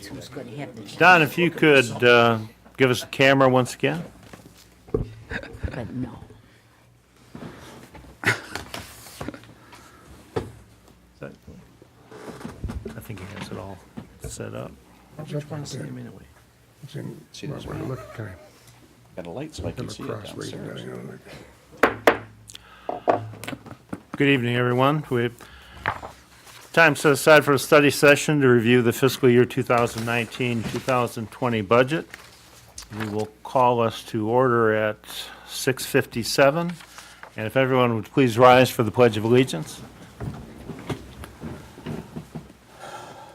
That's who's going to have the job. Don, if you could give us a camera once again. But no. I think he has it all set up. Which one's Wait a minute, wait. It's in, See this wait, one? look, can Got a light so I I can come see it across reading that, downstairs. you know, like, Good evening, everyone. We have time set aside for a study session to review the fiscal year 2019-2020 budget. We will call us to order at 6:57. And if everyone would please rise for the Pledge of Allegiance.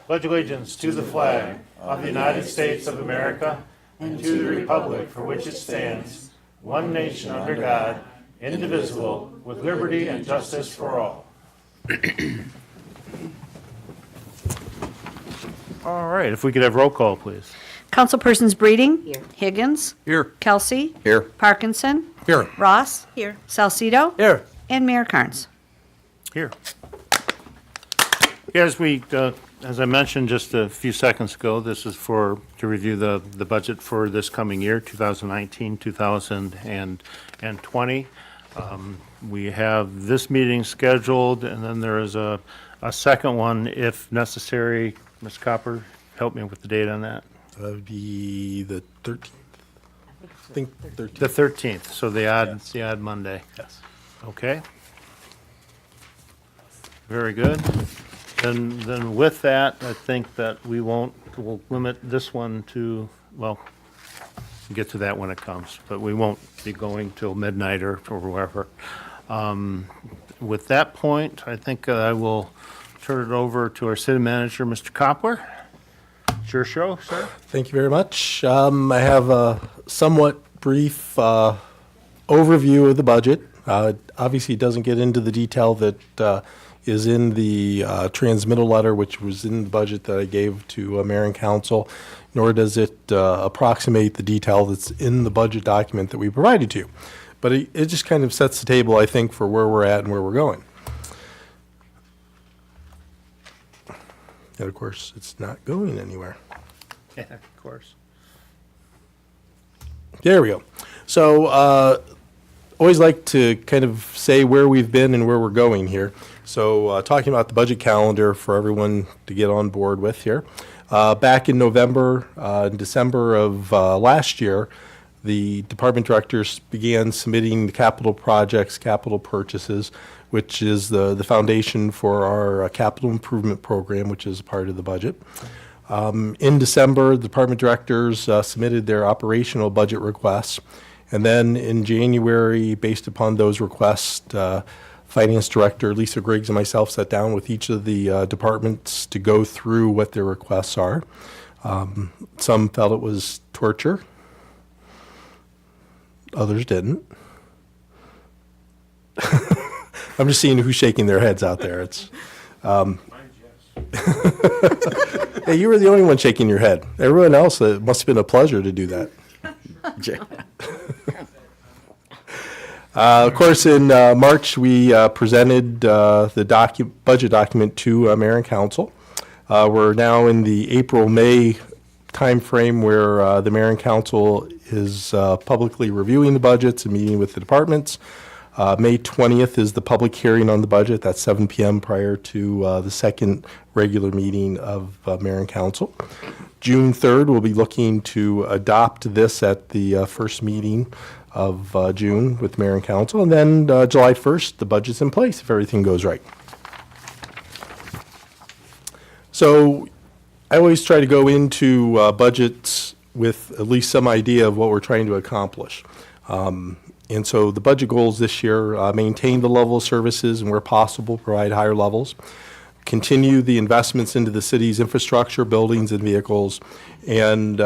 Pledge allegiance to the flag of the United States of America and to the republic for which it stands, one nation under God, indivisible, with liberty and justice for all. All right, if we could have roll call, please. Councilpersons Breeding. Here. Higgins. Here. Kelsey. Here. Parkinson. Here. Ross. Here. Salcido. Here. And Mayor Carnes. Here. As I mentioned just a few seconds ago, this is to review the budget for this coming year, 2019, 2020. We have this meeting scheduled, and then there is a second one if necessary. Ms. Copper, help me with the date on that. That would be the 13th. I think 13th. The 13th, so the odd Monday. Yes. Okay. Very good. Then with that, I think that we'll limit this one to, well, get to that when it comes, but we won't be going till midnight or wherever. With that point, I think I will turn it over to our city manager, Mr. Copler. It's your show, sir. Thank you very much. I have a somewhat brief overview of the budget. Obviously, it doesn't get into the detail that is in the transmittal letter, which was in the budget that I gave to Mayor and Council, nor does it approximate the detail that's in the budget document that we provided to you. But it just kind of sets the table, I think, for where we're at and where we're going. And of course, it's not going anywhere. Yeah, of course. There we go. So, always like to kind of say where we've been and where we're going here. So, talking about the budget calendar for everyone to get on board with here. Back in November and December of last year, the department directors began submitting the capital projects, capital purchases, which is the foundation for our capital improvement program, which is part of the budget. In December, the department directors submitted their operational budget requests. And then in January, based upon those requests, Finance Director Lisa Griggs and myself sat down with each of the departments to go through what their requests are. Some felt it was torture. Others didn't. I'm just seeing who's shaking their heads out there. It's, hey, you were the only one shaking your head. Everyone else, it must have been a pleasure to do that. Of course, in March, we presented the budget document to Mayor and Council. We're now in the April-May timeframe where the Mayor and Council is publicly reviewing the budgets and meeting with the departments. May 20th is the public hearing on the budget. That's 7 p.m. prior to the second regular meeting of Mayor and Council. June 3rd, we'll be looking to adopt this at the first meeting of June with Mayor and Council. And then July 1st, the budget's in place if everything goes right. So I always try to go into budgets with at least some idea of what we're trying to accomplish. And so the budget goals this year, maintain the level of services and where possible, provide higher levels. Continue the investments into the city's infrastructure, buildings and vehicles, and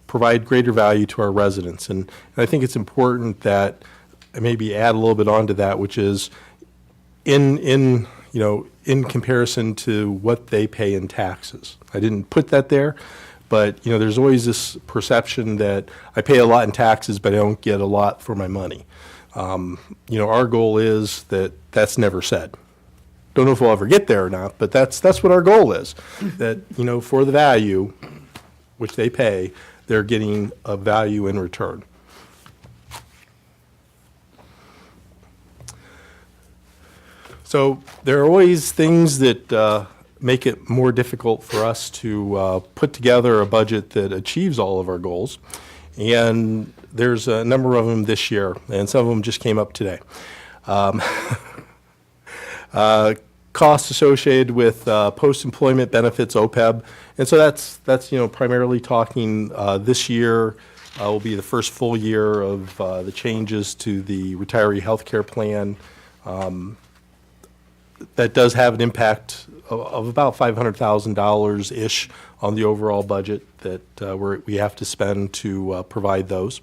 provide greater value to our residents. And I think it's important that I maybe add a little bit onto that, which is in comparison to what they pay in taxes. I didn't put that there, but there's always this perception that I pay a lot in taxes, but I don't get a lot for my money. Our goal is that that's never said. Don't know if we'll ever get there or not, but that's what our goal is. That for the value, which they pay, they're getting a value in return. So there are always things that make it more difficult for us to put together a budget that achieves all of our goals. And there's a number of them this year, and some of them just came up today. Costs associated with post-employment benefits, OPEB. And so that's primarily talking this year will be the first full year of the changes to the retiree health care plan. That does have an impact of about $500,000-ish on the overall budget that we have to spend to provide those.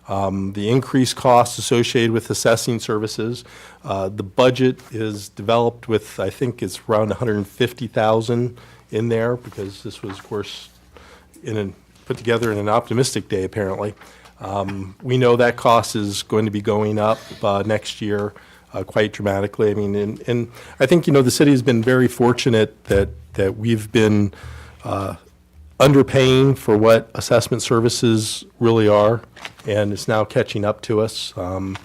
The increased costs associated with assessing services. The budget is developed with, I think it's around $150,000 in there, because this was, of course, put together in an optimistic day, apparently. We know that cost is going to be going up next year quite dramatically. I mean, and I think, the city has been very fortunate that we've been underpaying for what assessment services really are, and it's now catching up to us. When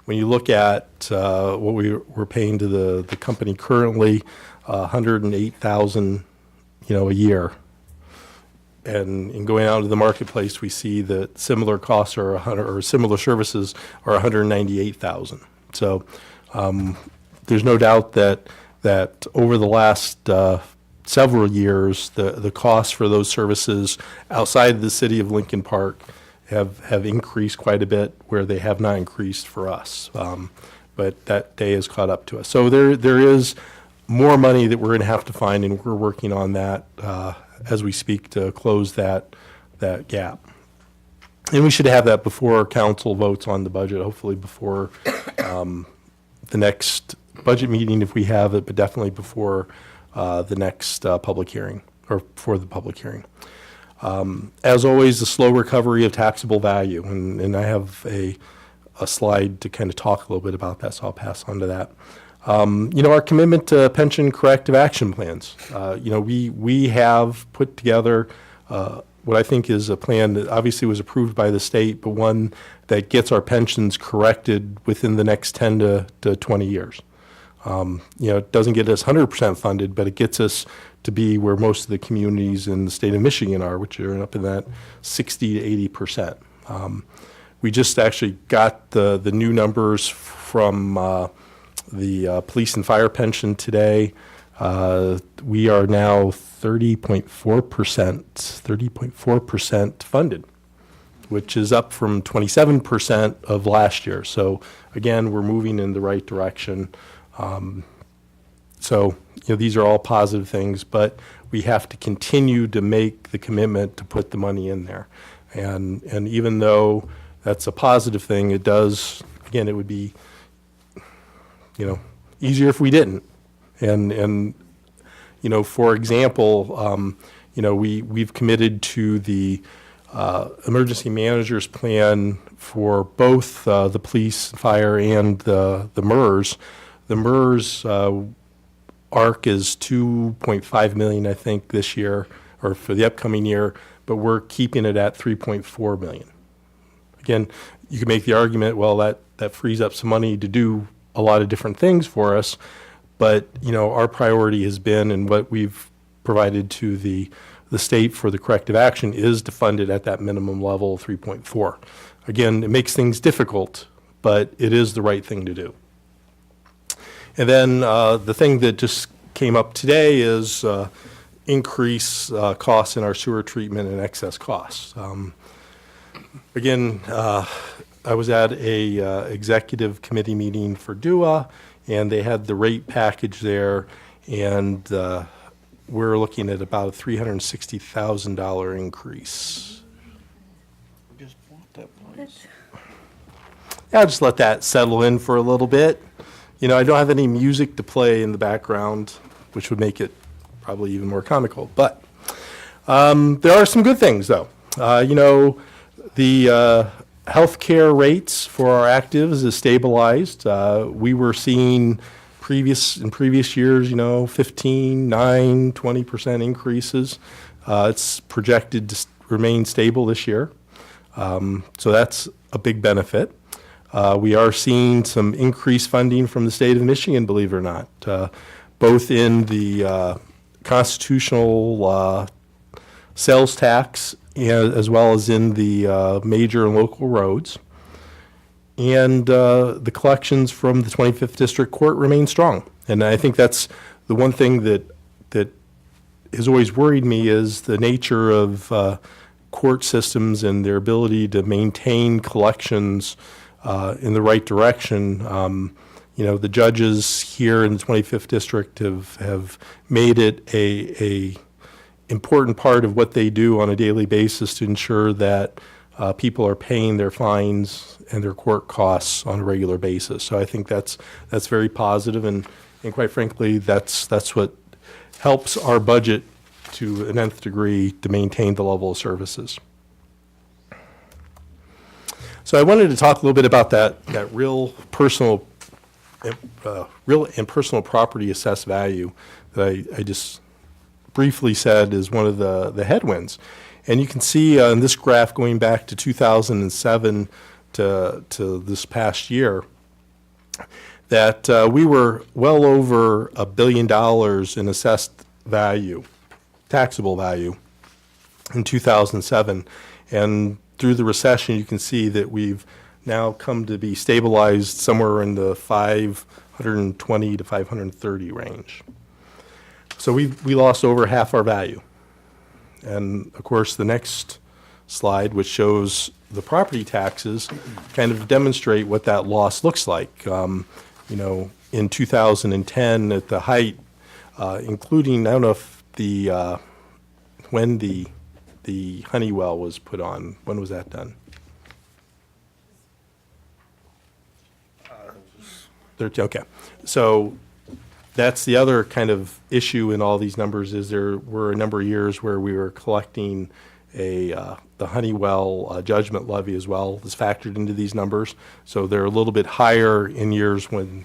you look at what we're paying to the company currently, $108,000, a year, and in going out into the marketplace, we see that similar costs or similar services are $198,000. So there's no doubt that over the last several years, the costs for those services outside of the city of Lincoln Park have increased quite a bit, where they have not increased for us. But that day has caught up to us. So there is more money that we're going to have to find, and we're working on that as we speak to close that gap. And we should have that before council votes on the budget, hopefully before the next budget meeting if we have it, but definitely before the next public hearing, or for the public hearing. As always, the slow recovery of taxable value, and I have a slide to kind of talk a little bit about that, so I'll pass on to that. Our commitment to pension corrective action plans. We have put together what I think is a plan that obviously was approved by the state, but one that gets our pensions corrected within the next 10 to 20 years. It doesn't get us 100% funded, but it gets us to be where most of the communities in the state of Michigan are, which are up in that 60 to 80%. We just actually got the new numbers from the police and fire pension today. We are now 30.4% funded, which is up from 27% of last year. So again, we're moving in the right direction. These are all positive things, but we have to continue to make the commitment to put the money in there. And even though that's a positive thing, it does, again, it would be, easier if we didn't. And for example, we've committed to the emergency managers plan for both the police, fire, and the MERS. The MERS ARC is $2.5 million, I think, this year, or for the upcoming year, but we're keeping it at $3.4 million. Again, you can make the argument, well, that frees up some money to do a lot of different things for us, but our priority has been, and what we've provided to the state for the corrective action is to fund it at that minimum level of 3.4. Again, it makes things difficult, but it is the right thing to do. And then the thing that just came up today is increase costs in our sewer treatment and excess costs. Again, I was at a executive committee meeting for DUA, and they had the rate package there, and we're looking at about a $360,000 increase. I'll just let that settle in for a little bit. I don't have any music to play in the background, which would make it probably even more comical. But there are some good things, though. The healthcare rates for our actives is stabilized. We were seeing in previous years, 15, 9, 20% increases. It's projected to remain stable this year. So that's a big benefit. We are seeing some increased funding from the state of Michigan, believe it or not, both in the constitutional sales tax as well as in the major and local roads. And the collections from the 25th District Court remain strong. And I think that's the one thing that has always worried me is the nature of court systems and their ability to maintain collections in the right direction. The judges here in the 25th District have made it a important part of what they do on a daily basis to ensure that people are paying their fines and their court costs on a regular basis. So I think that's very positive, and quite frankly, that's what helps our budget to an nth degree to maintain the level of services. So I wanted to talk a little bit about that real and personal property assessed value that I just briefly said is one of the headwinds. And you can see in this graph going back to 2007 to this past year that we were well over $1 billion in assessed value, taxable value, in 2007. And through the recession, you can see that we've now come to be stabilized somewhere in the 520 to 530 range. So we lost over half our value. And of course, the next slide, which shows the property taxes, kind of demonstrate what that loss looks like. In 2010, at the height, including, I don't know if when the Honeywell was put on, when was that done? 13, okay. So that's the other kind of issue in all these numbers is there were a number of years where we were collecting the Honeywell judgment levy as well is factored into these numbers. So they're a little bit higher in years than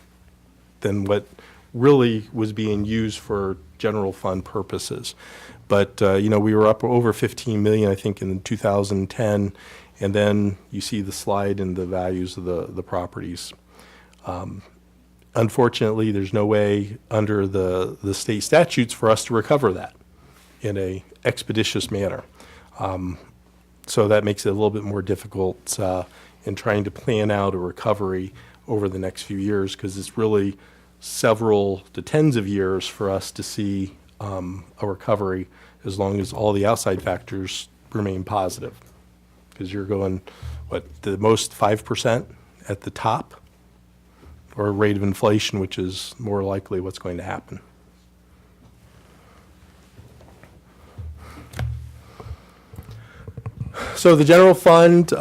what really was being used for general fund purposes. But, we were up over 15 million, I think, in 2010. And then you see the slide in the values of the properties. Unfortunately, there's no way under the state statutes for us to recover that in a expeditious manner. So that makes it a little bit more difficult in trying to plan out a recovery over the next few years, because it's really several to tens of years for us to see a recovery as long as all the outside factors remain positive. Because you're going, the most 5% at the top, or a rate of inflation, which is more likely what's going to happen. So the general fund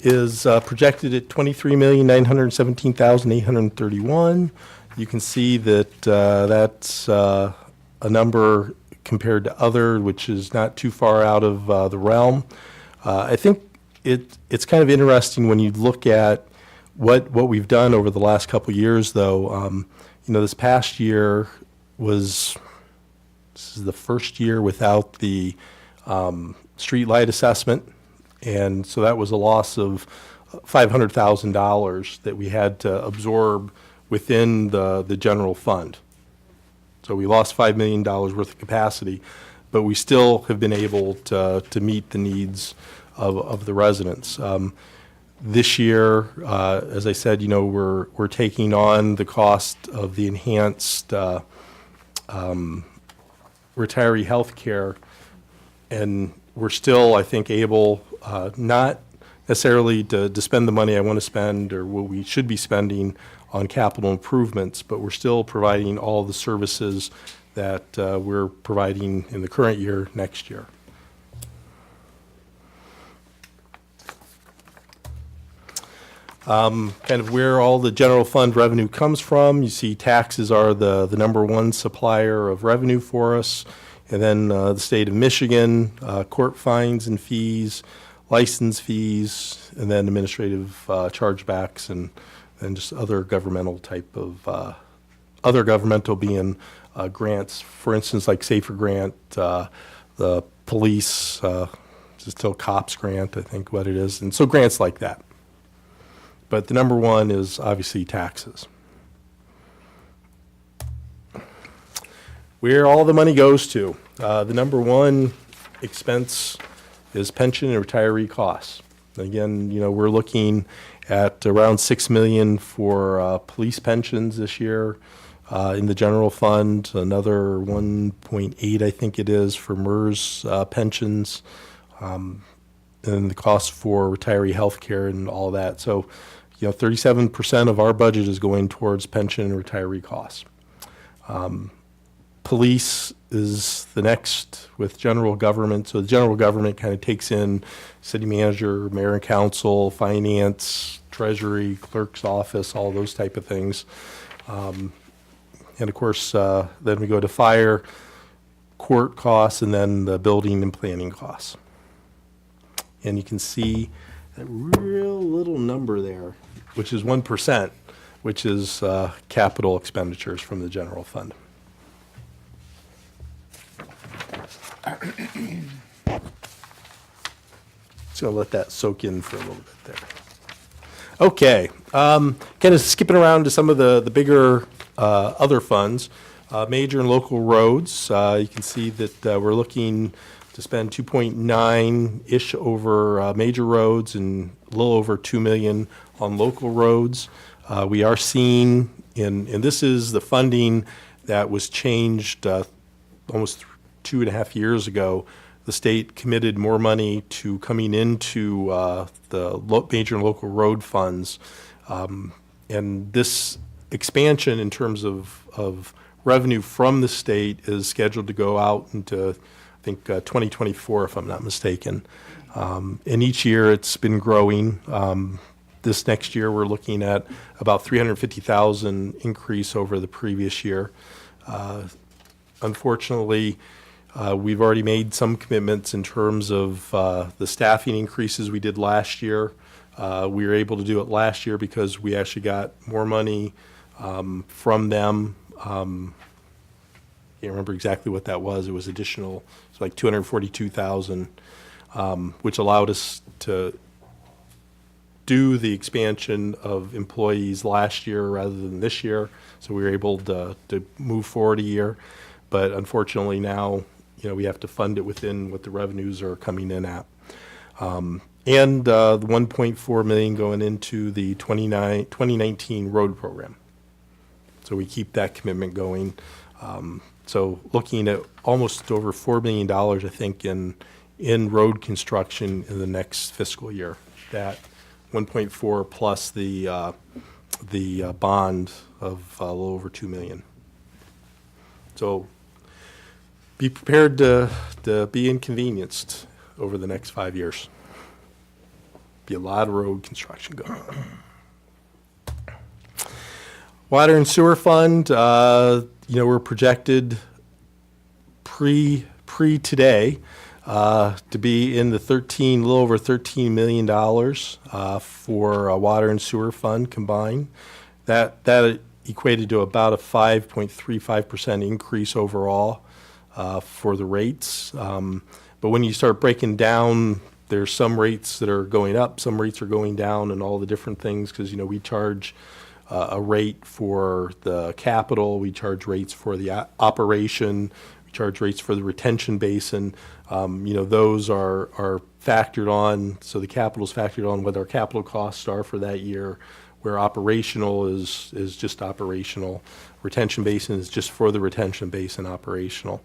is projected at $23,917,831. You can see that that's a number compared to other, which is not too far out of the realm. I think it's kind of interesting when you look at what we've done over the last couple of years, though. This past year this is the first year without the street light assessment, and so that was a loss of $500,000 that we had to absorb within the general fund. So we lost $5 million worth of capacity, but we still have been able to meet the needs of the residents. This year, as I said, we're taking on the cost of the enhanced retiree health care, and we're still, I think, able not necessarily to spend the money I want to spend or what we should be spending on capital improvements, but we're still providing all the services that we're providing in the current year, next year. Kind of where all the general fund revenue comes from. You see taxes are the number one supplier of revenue for us. And then the state of Michigan, court fines and fees, license fees, and then administrative chargebacks and just other governmental type of, other governmental being grants, for instance, like Safer Grant, the police Just till COPS grant, I think what it is. And so grants like that. But the number one is obviously taxes. Where all the money goes to. The number one expense is pension and retiree costs. Again, we're looking at around $6 million for police pensions this year in the general fund, another 1.8, I think it is, for MERS pensions, and the cost for retiree health care and all that. So, 37% of our budget is going towards pension and retiree costs. Police is the next with general government. So the general government kind of takes in city manager, mayor and council, finance, treasury, clerk's office, all those type of things. And of course, then we go to fire, court costs, and then the building and planning costs. And you can see that real little number there, which is 1%, which is capital expenditures from the general fund. So I'll let that soak in for a little bit there. Okay, kind of skipping around to some of the bigger other funds. Major and local roads, you can see that we're looking to spend 2.9-ish over major roads and a little over 2 million on local roads. We are seeing, and this is the funding that was changed almost 2.5 years ago. The state committed more money to coming into the major and local road funds. And this expansion in terms of revenue from the state is scheduled to go out into, I think, 2024, if I'm not mistaken. And each year it's been growing. This next year we're looking at about 350,000 increase over the previous year. Unfortunately, we've already made some commitments in terms of the staffing increases we did last year. We were able to do it last year because we actually got more money from them. Can't remember exactly what that was. It was additional. It's like 242,000, which allowed us to do the expansion of employees last year rather than this year. So we were able to move forward a year. But unfortunately now, we have to fund it within what the revenues are coming in at. And the 1.4 million going into the 2019 road program. So we keep that commitment going. So looking at almost over $4 million, I think, in road construction in the next fiscal year. That 1.4 plus the bond of a little over 2 million. So be prepared to be inconvenienced over the next 5 years. Be a lot of road construction going on. Water and sewer fund, we're projected pre today to be in the little over $13 million for water and sewer fund combined. That equated to about a 5.35% increase overall for the rates. But when you start breaking down, there's some rates that are going up, some rates are going down, and all the different things, because we charge a rate for the capital, we charge rates for the operation, we charge rates for the retention basin. Those are factored on, so the capital is factored on what our capital costs are for that year, where operational is just operational. Retention basin is just for the retention basin operational.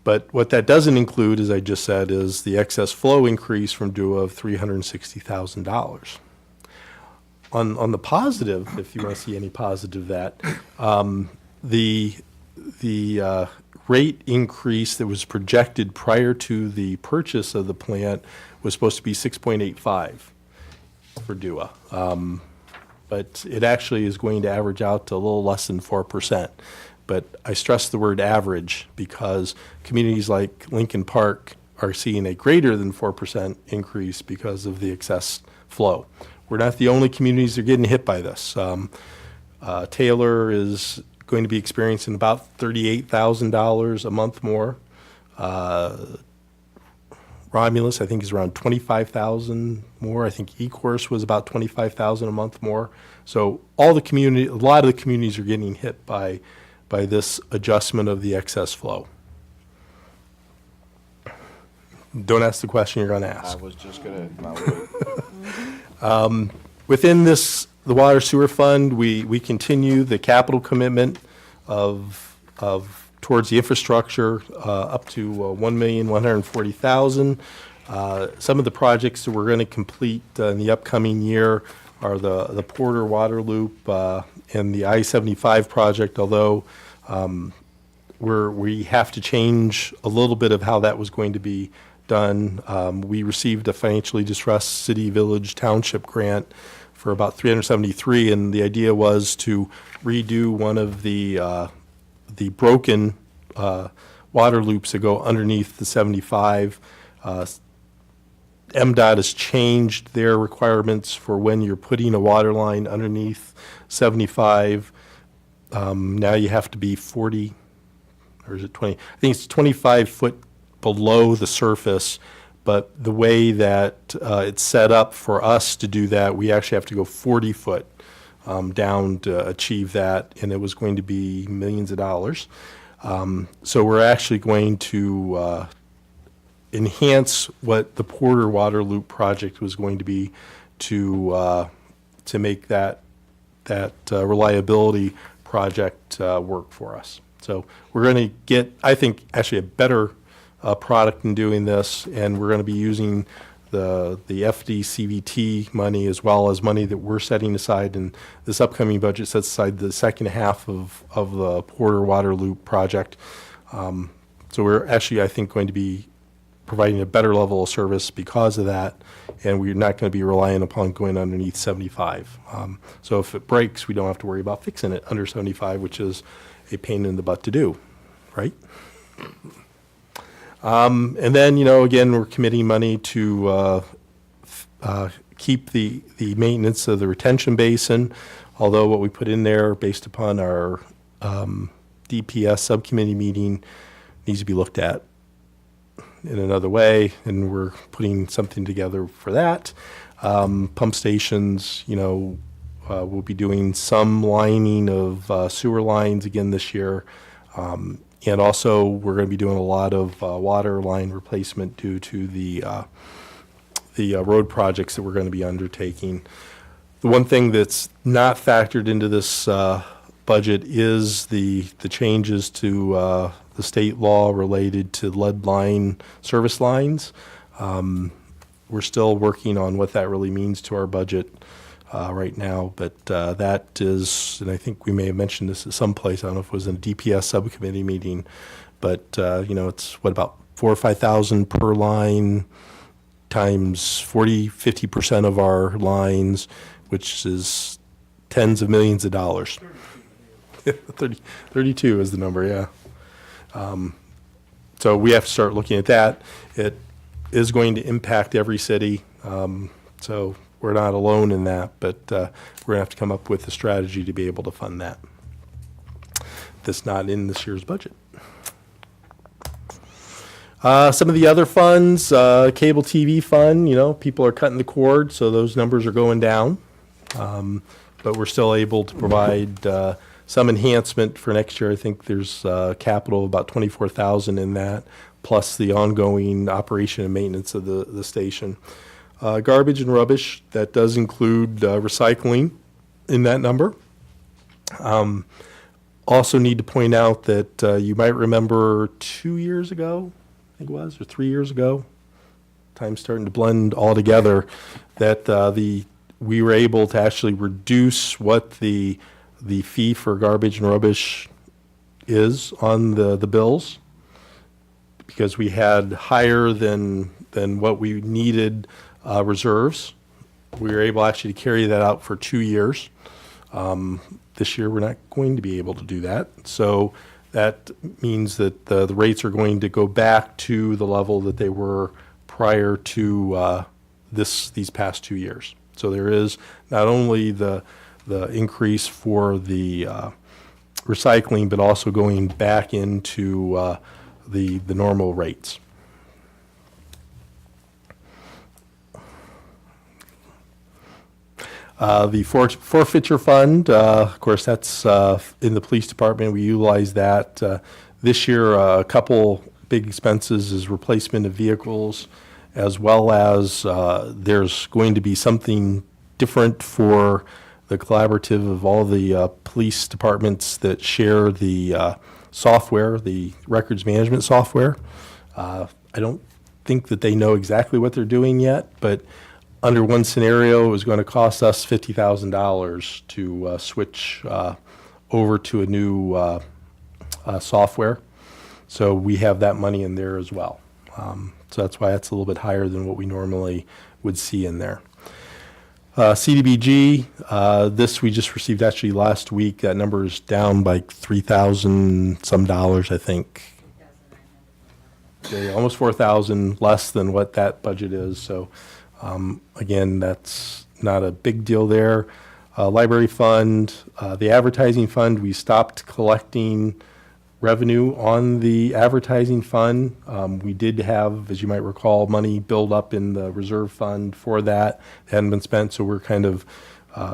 But what that doesn't include, as I just said, is the excess flow increase from DUA of $360,000. On the positive, if you want to see any positive that, the rate increase that was projected prior to the purchase of the plant was supposed to be 6.85 for DUA. But it actually is going to average out to a little less than 4%. But I stress the word average because communities like Lincoln Park are seeing a greater than 4% increase because of the excess flow. We're not the only communities that are getting hit by this. Taylor is going to be experiencing about $38,000 a month more. Romulus, I think, is around 25,000 more. I think eCourse was about 25,000 a month more. So a lot of the communities are getting hit by this adjustment of the excess flow. Don't ask the question you're going to I ask. was just gonna, no, Within the water sewer fund, we continue the capital commitment of towards the infrastructure up to $1,140,000. Some of the projects that we're going to complete in the upcoming year are the Porter Water Loop and the I-75 project, although we have to change a little bit of how that was going to be done. We received a financially distressed city, village, township grant for about $373, and the idea was to redo one of the broken water loops that go underneath the 75. MDOT has changed their requirements for when you're putting a water line underneath 75. Now you have to be 40, or is it 20? I think it's 25 foot below the surface, but the way that it's set up for us to do that, we actually have to go 40 foot down to achieve that, and it was going to be millions of dollars. So we're actually going to enhance what the Porter Water Loop project was going to be to make that reliability project work for us. So we're going to get, I think, actually a better product in doing this, and we're going to be using the FDCVT money as well as money that we're setting aside, and this upcoming budget sets aside the second half of the Porter Water Loop project. So we're actually, I think, going to be providing a better level of service because of that, and we're not going to be relying upon going underneath 75. So if it breaks, we don't have to worry about fixing it under 75, which is a pain in the butt to do, right? And then, again, we're committing money to keep the maintenance of the retention basin, although what we put in there based upon our DPS subcommittee meeting needs to be looked at in another way, and we're putting something together for that. Pump stations, we'll be doing some lining of sewer lines again this year. And also, we're going to be doing a lot of water line replacement due to the road projects that we're going to be undertaking. The one thing that's not factored into this budget is the changes to the state law related to lead line service lines. We're still working on what that really means to our budget right now, but that is, and I think we may have mentioned this at some place, I don't know if it was in a DPS subcommittee meeting, but it's about 4,000 or 5,000 per line times 50% of our lines, which is tens of millions of dollars. 32 is the number, yeah. So we have to start looking at that. It is going to impact every city, so we're not alone in that, but we're going to have to come up with a strategy to be able to fund that. That's not in this year's budget. Some of the other funds, cable TV fund, people are cutting the cord, so those numbers are going down. But we're still able to provide some enhancement for next year. I think there's capital about $24,000 in that, plus the ongoing operation and maintenance of the station. Garbage and rubbish, that does include recycling in that number. Also need to point out that you might remember 2 years ago, I think it was, or 3 years ago, time's starting to blend all together, that we were able to actually reduce what the fee for garbage and rubbish is on the bills, because we had higher than what we needed reserves. We were able actually to carry that out for 2 years. This year, we're not going to be able to do that. So that means that the rates are going to go back to the level that they were prior to these past 2 years. So there is not only the increase for the recycling, but also going back into the normal rates. The forfeiture fund, of course, that's in the police department. We utilize that. This year, a couple big expenses is replacement of vehicles, as well as there's going to be something different for the collaborative of all the police departments that share the software, the records management software. I don't think that they know exactly what they're doing yet, but under one scenario, it was going to cost us $50,000 to switch over to a new software. So we have that money in there as well. So that's why it's a little bit higher than what we normally would see in there. CDBG, this we just received actually last week. That number is down by $3,000 some dollars, I think. Yeah, almost 4,000 less than what that budget is. So again, that's not a big deal there. Library fund, the advertising fund, we stopped collecting revenue on the advertising fund. We did have, as you might recall, money build up in the reserve fund for that. It hadn't been spent, so we're kind of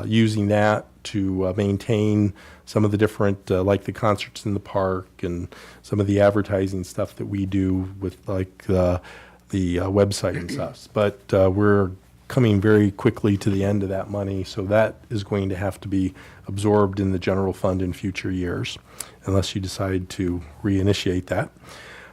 using that to maintain some of the different, like the concerts in the park and some of the advertising stuff that we do with like the website and stuff. But we're coming very quickly to the end of that money, so that is going to have to be absorbed in the general fund in future years, unless you decide to reinitiate that.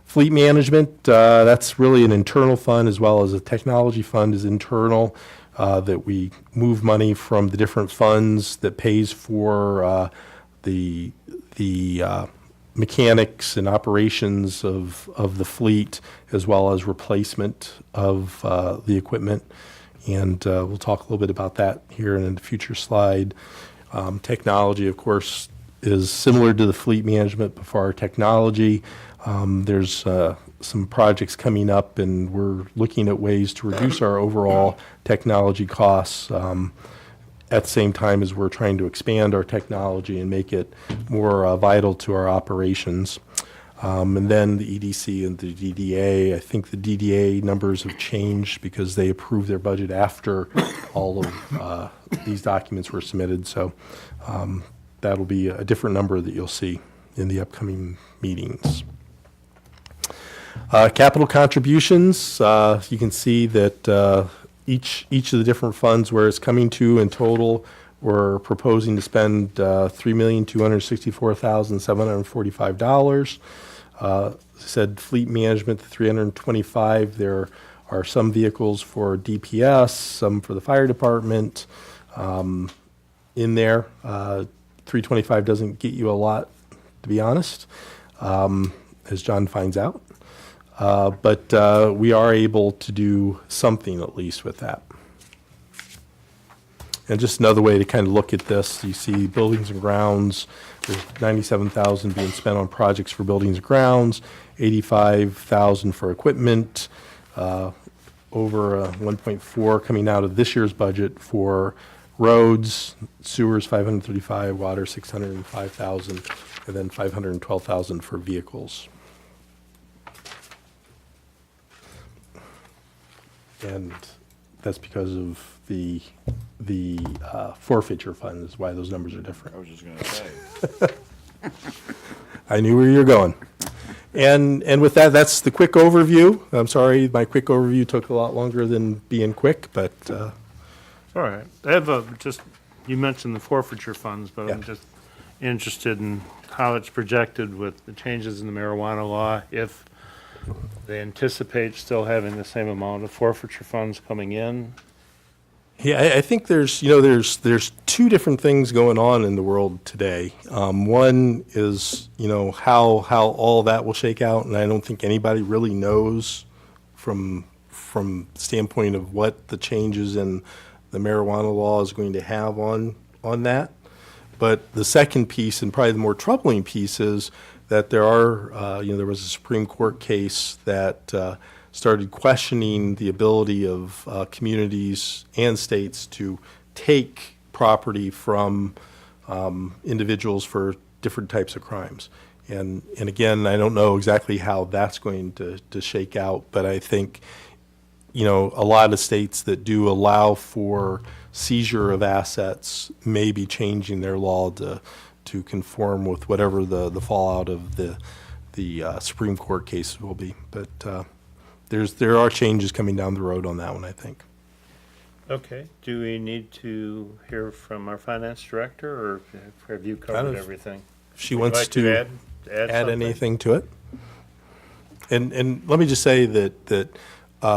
Fleet management, that's really an internal fund, as well as a technology fund is internal, that we move money from the different funds that pays for the mechanics and operations of the fleet, as well as replacement of the equipment. And we'll talk a little bit about that here in a future slide. Technology, of course, is similar to the fleet management, but for our technology, there's some projects coming up, and we're looking at ways to reduce our overall technology costs at the same time as we're trying to expand our technology and make it more vital to our operations. And then the EDC and the DDA, I think the DDA numbers have changed because they approved their budget after all of these documents were submitted. So that'll be a different number that you'll see in the upcoming meetings. Capital contributions, you can see that each of the different funds where it's coming to in total, we're proposing to spend $3,264,745. Said fleet management, the 325. There are some vehicles for DPS, some for the fire department in there. 325 doesn't get you a lot, to be honest, as John finds out. But we are able to do something at least with that. And just another way to kind of look at this, you see buildings and grounds, there's $97,000 being spent on projects for buildings and grounds, $85,000 for equipment, over 1.4 coming out of this year's budget for roads, sewers, 535, water, 605,000, and then 512,000 for vehicles. And that's because of the forfeiture fund is why those numbers are different. I was just gonna say. I knew where you're going. And with that, that's the quick overview. I'm sorry, my quick overview took a lot longer than being quick, but All right. I have you mentioned the forfeiture funds, but I'm Yeah. just interested in how it's projected with the changes in the marijuana law, if they anticipate still having the same amount of forfeiture funds coming in. yeah, I think there's two different things going on in the world today. One is, how all that will shake out, and I don't think anybody really knows from standpoint of what the changes in the marijuana law is going to have on that. But the second piece, and probably the more troubling piece, is that there was a Supreme Court case that started questioning the ability of communities and states to take property from individuals for different types of crimes. And again, I don't know exactly how that's going to shake out, but I think, you know, a lot of states that do allow for seizure of assets may be changing their law to conform with whatever the fallout of the Supreme Court cases will be. But there are changes coming down the road on that one, I think. Okay, do we need to hear from our finance director, or have you covered of- everything? If she Would you wants like to add add something? anything to it. And let me just say that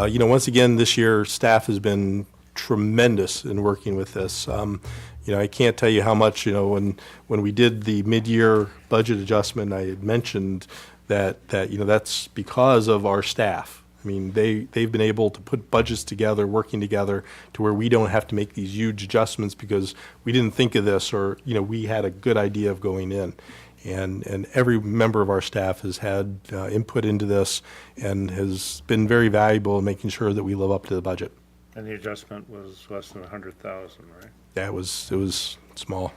you know, once again, this year, staff has been tremendous in working with this. You know, I can't tell you how much, you know, when we did the mid-year budget adjustment, I had mentioned that you know, that's because of our staff. I mean, they've been able to put budgets together, working together, to where we don't have to make these huge adjustments because we didn't think of this, or, you know, we had a good idea of going in. And every member of our staff has had input into this and has been very valuable in making sure that we live up to the budget. And the adjustment was less than 100,000, right? It was small.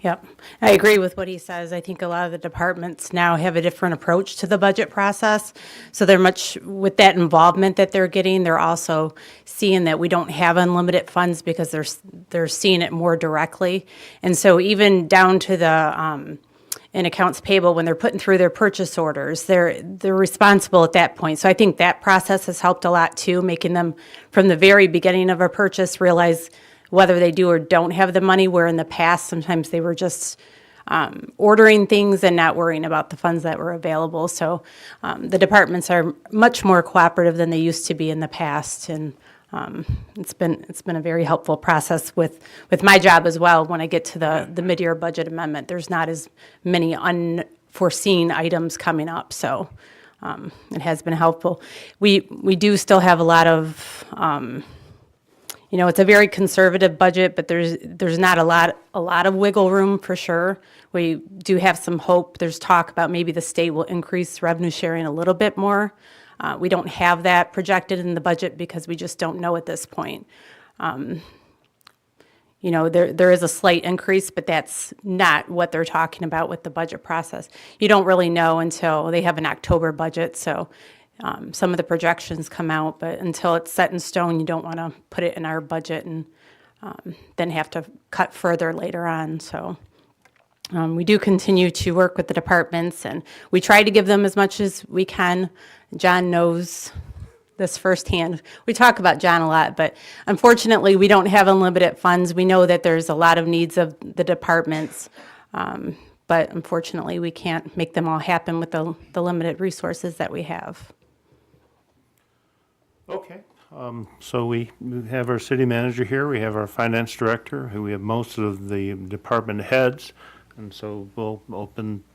Yep. I agree with what he says. I think a lot of the departments now have a different approach to the budget process. So they're much, with that involvement that they're getting, they're also seeing that we don't have unlimited funds because they're seeing it more directly. And so even down to the, in accounts payable, when they're putting through their purchase orders, they're responsible at that point. So I think that process has helped a lot too, making them from the very beginning of a purchase realize whether they do or don't have the money, where in the past, sometimes they were just ordering things and not worrying about the funds that were available. So the departments are much more cooperative than they used to be in the past, and it's been a very helpful process with my job as well. When I get to the mid-year budget amendment, there's not as many unforeseen items coming up, so it has been helpful. We do still have a lot of you know, it's a very conservative budget, but there's not a lot of wiggle room for sure. We do have some hope. There's talk about maybe the state will increase revenue sharing a little bit more. We don't have that projected in the budget because we just don't know at this point. You know, there is a slight increase, but that's not what they're talking about with the budget process. You don't really know until they have an October budget, so some of the projections come out, but until it's set in stone, you don't want to put it in our budget and then have to cut further later on. So we do continue to work with the departments, and we try to give them as much as we can. John knows this firsthand. We talk about John a lot, but unfortunately, we don't have unlimited funds. We know that there's a lot of needs of the departments, but unfortunately, we can't make them all happen with the limited resources that we have. Okay. So we have our city manager here, we have our finance director, who we have most of the department heads, and so we'll open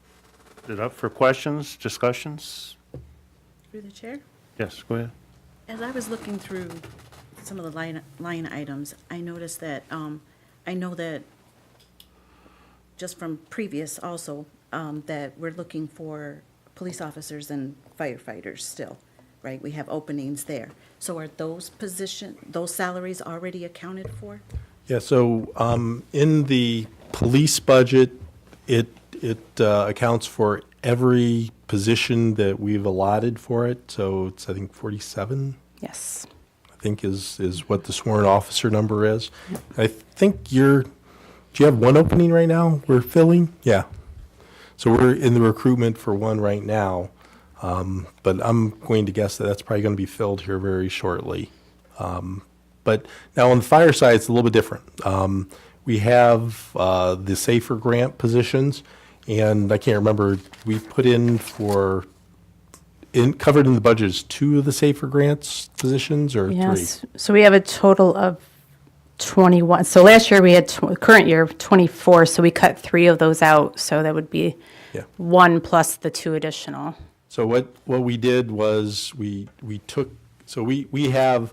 it up for questions, discussions. Through the chair? Yes, go ahead. As I was looking through some of the line items, I noticed that, I know that just from previous also, that we're looking for police officers and firefighters still, right? We have openings there. So are those those salaries already accounted for? Yeah, so in the police budget, it accounts for every position that we've allotted for it. So it's, I think, 47, Yes. I think is what the sworn officer number is. I think do you have one opening right now we're filling? Yeah. So we're in the recruitment for one right now. But I'm going to guess that that's probably going to be filled here very shortly. But now on the fire side, it's a little bit different. We have the SAFER grant positions, and I can't remember, we put in covered in the budget is 2 of the SAFER grants positions, or 3? Yes. So we have a total of 21. So last year we had, current year, 24, so we cut 3 of those out. So that would be Yeah. 1 plus the 2 additional. So what we did was we took, so we have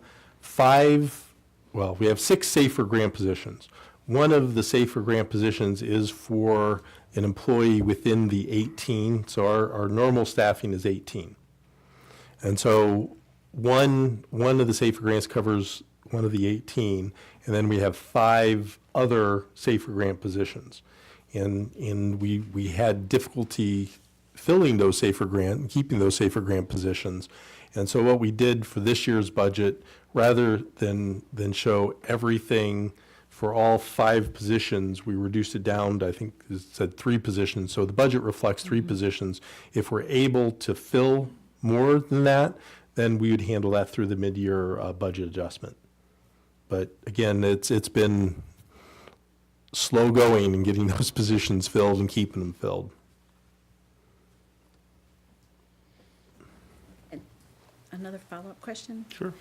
6 SAFER grant positions. One of the SAFER grant positions is for an employee within the 18, so our normal staffing is 18. And so one of the SAFER grants covers one of the 18, and then we have 5 other SAFER grant positions. And we had difficulty filling those safer grant, keeping those safer grant positions. And so what we did for this year's budget, rather than show everything for all 5 positions, we reduced it down to, I think it said 3 positions. So the budget reflects 3 positions. If we're able to fill more than that, then we would handle that through the mid-year budget adjustment. But again, it's been slow going in getting those positions filled and keeping them filled. Another follow-up question? Sure.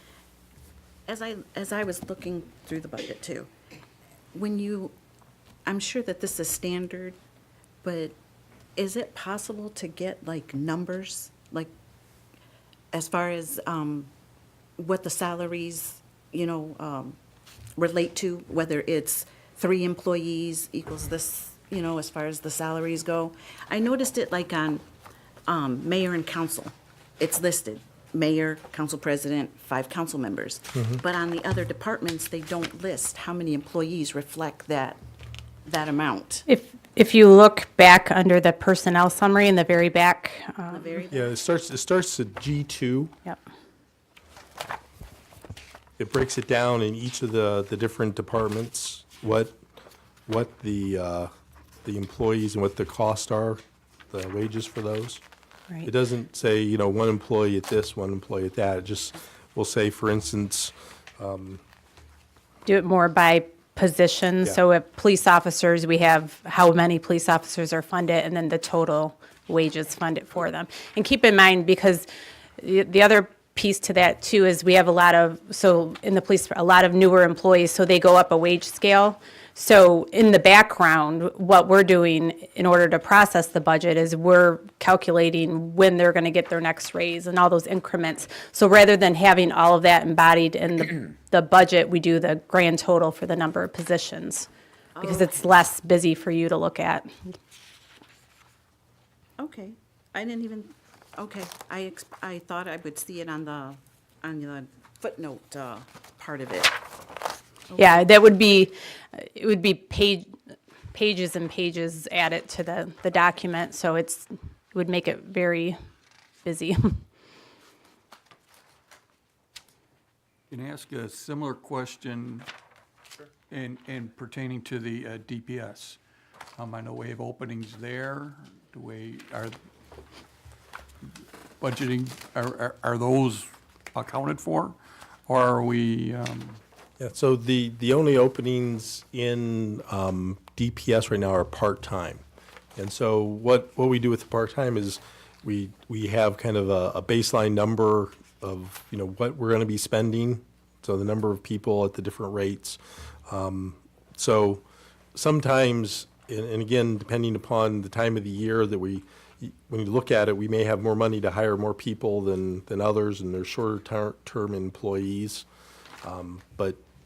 As I was looking through the budget too, I'm sure that this is standard, but is it possible to get like numbers, like as far as what the salaries, relate to, whether it's 3 employees equals this, as far as the salaries go? I noticed it like on mayor and council. It's listed, mayor, council president, 5 council members. But on the other departments, they don't list how many employees reflect that amount. If you look back under the personnel summary in the very back, The very- Yeah, it starts at G2. yep. It breaks it down in each of the different departments, what the employees and what the costs are, the wages for those. Right. It doesn't say, 1 employee at this, 1 employee at that. It just will say, for instance, Do it more by position. Yeah. So at police officers, we have how many police officers are funded and then the total wages funded for them. And keep in mind, because the other piece to that too is we have in the police, a lot of newer employees, so they go up a wage scale. So in the background, what we're doing in order to process the budget is we're calculating when they're going to get their next raise and all those increments. So rather than having all of that embodied in the budget, we do the grand total for the number of positions because it's less busy for you to look at. Okay, I didn't even, okay, I thought I would see it on the footnote part of it. Yeah, it would be pages and pages added to the document, so it would make it very busy. Can I ask a similar question? In pertaining to the DPS? I know we have openings there. Do we, are budgeting, are those accounted for? Or are we, yeah, so the only openings in DPS right now are part-time. And so what we do with the part-time is we have kind of a baseline number of, what we're going to be spending, so the number of people at the different rates. So sometimes, and again, depending upon the time of the year that when you look at it, we may have more money to hire more people than others, and they're shorter term employees.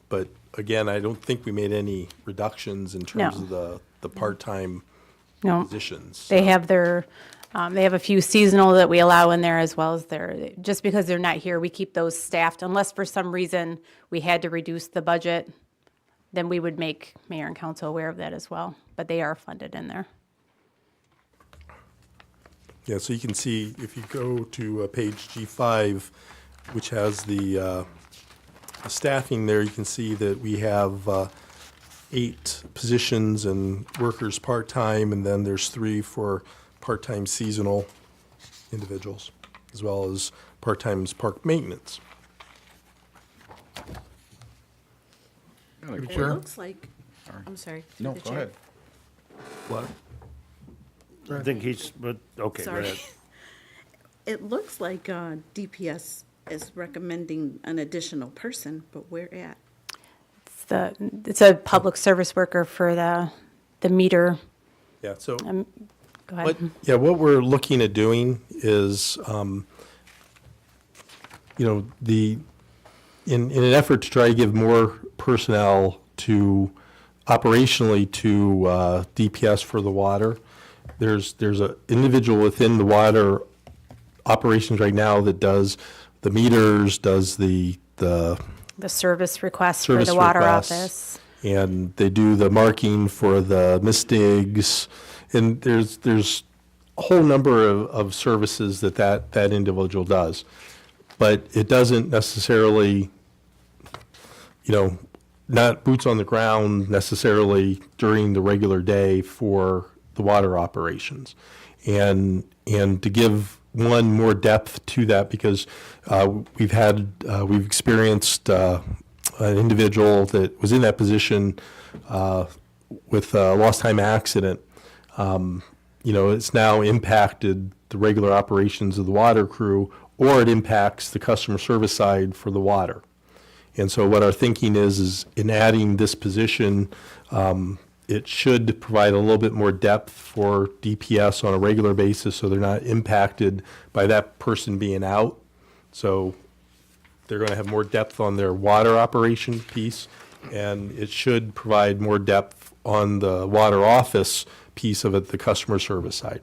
But again, I don't think we made any reductions in terms No. of the part-time No, positions. they have they have a few seasonal that we allow in there as well as just because they're not here, we keep those staffed unless for some reason we had to reduce the budget, then we would make mayor and council aware of that as well, but they are funded in there. Yeah, so you can see, if you go to page G5, which has the staffing there, you can see that we have 8 positions and workers part-time, and then there's 3 for part-time seasonal individuals, as well as part-time park maintenance. It looks like, I'm sorry. through No, the go chair. ahead. What? I think but, okay, go Sorry. ahead. It looks like DPS is recommending an additional person, but where at? It's a public service worker for the meter. Yeah, so Go ahead. what we're looking at doing is, in an effort to try to give more personnel operationally to DPS for the water, there's an individual within the water operations right now that does the meters, does the The service request for service the water requests, office. and they do the marking for the misdigs, and there's a whole number of services that individual does. But it doesn't necessarily, not boots on the ground necessarily during the regular day for the water operations. And to give one more depth to that, because we've experienced an individual that was in that position with a lost time accident. It's now impacted the regular operations of the water crew, or it impacts the customer service side for the water. And so what our thinking is in adding this position, it should provide a little bit more depth for DPS on a regular basis, so they're not impacted by that person being out. So they're going to have more depth on their water operation piece, and it should provide more depth on the water office piece of it, the customer service side.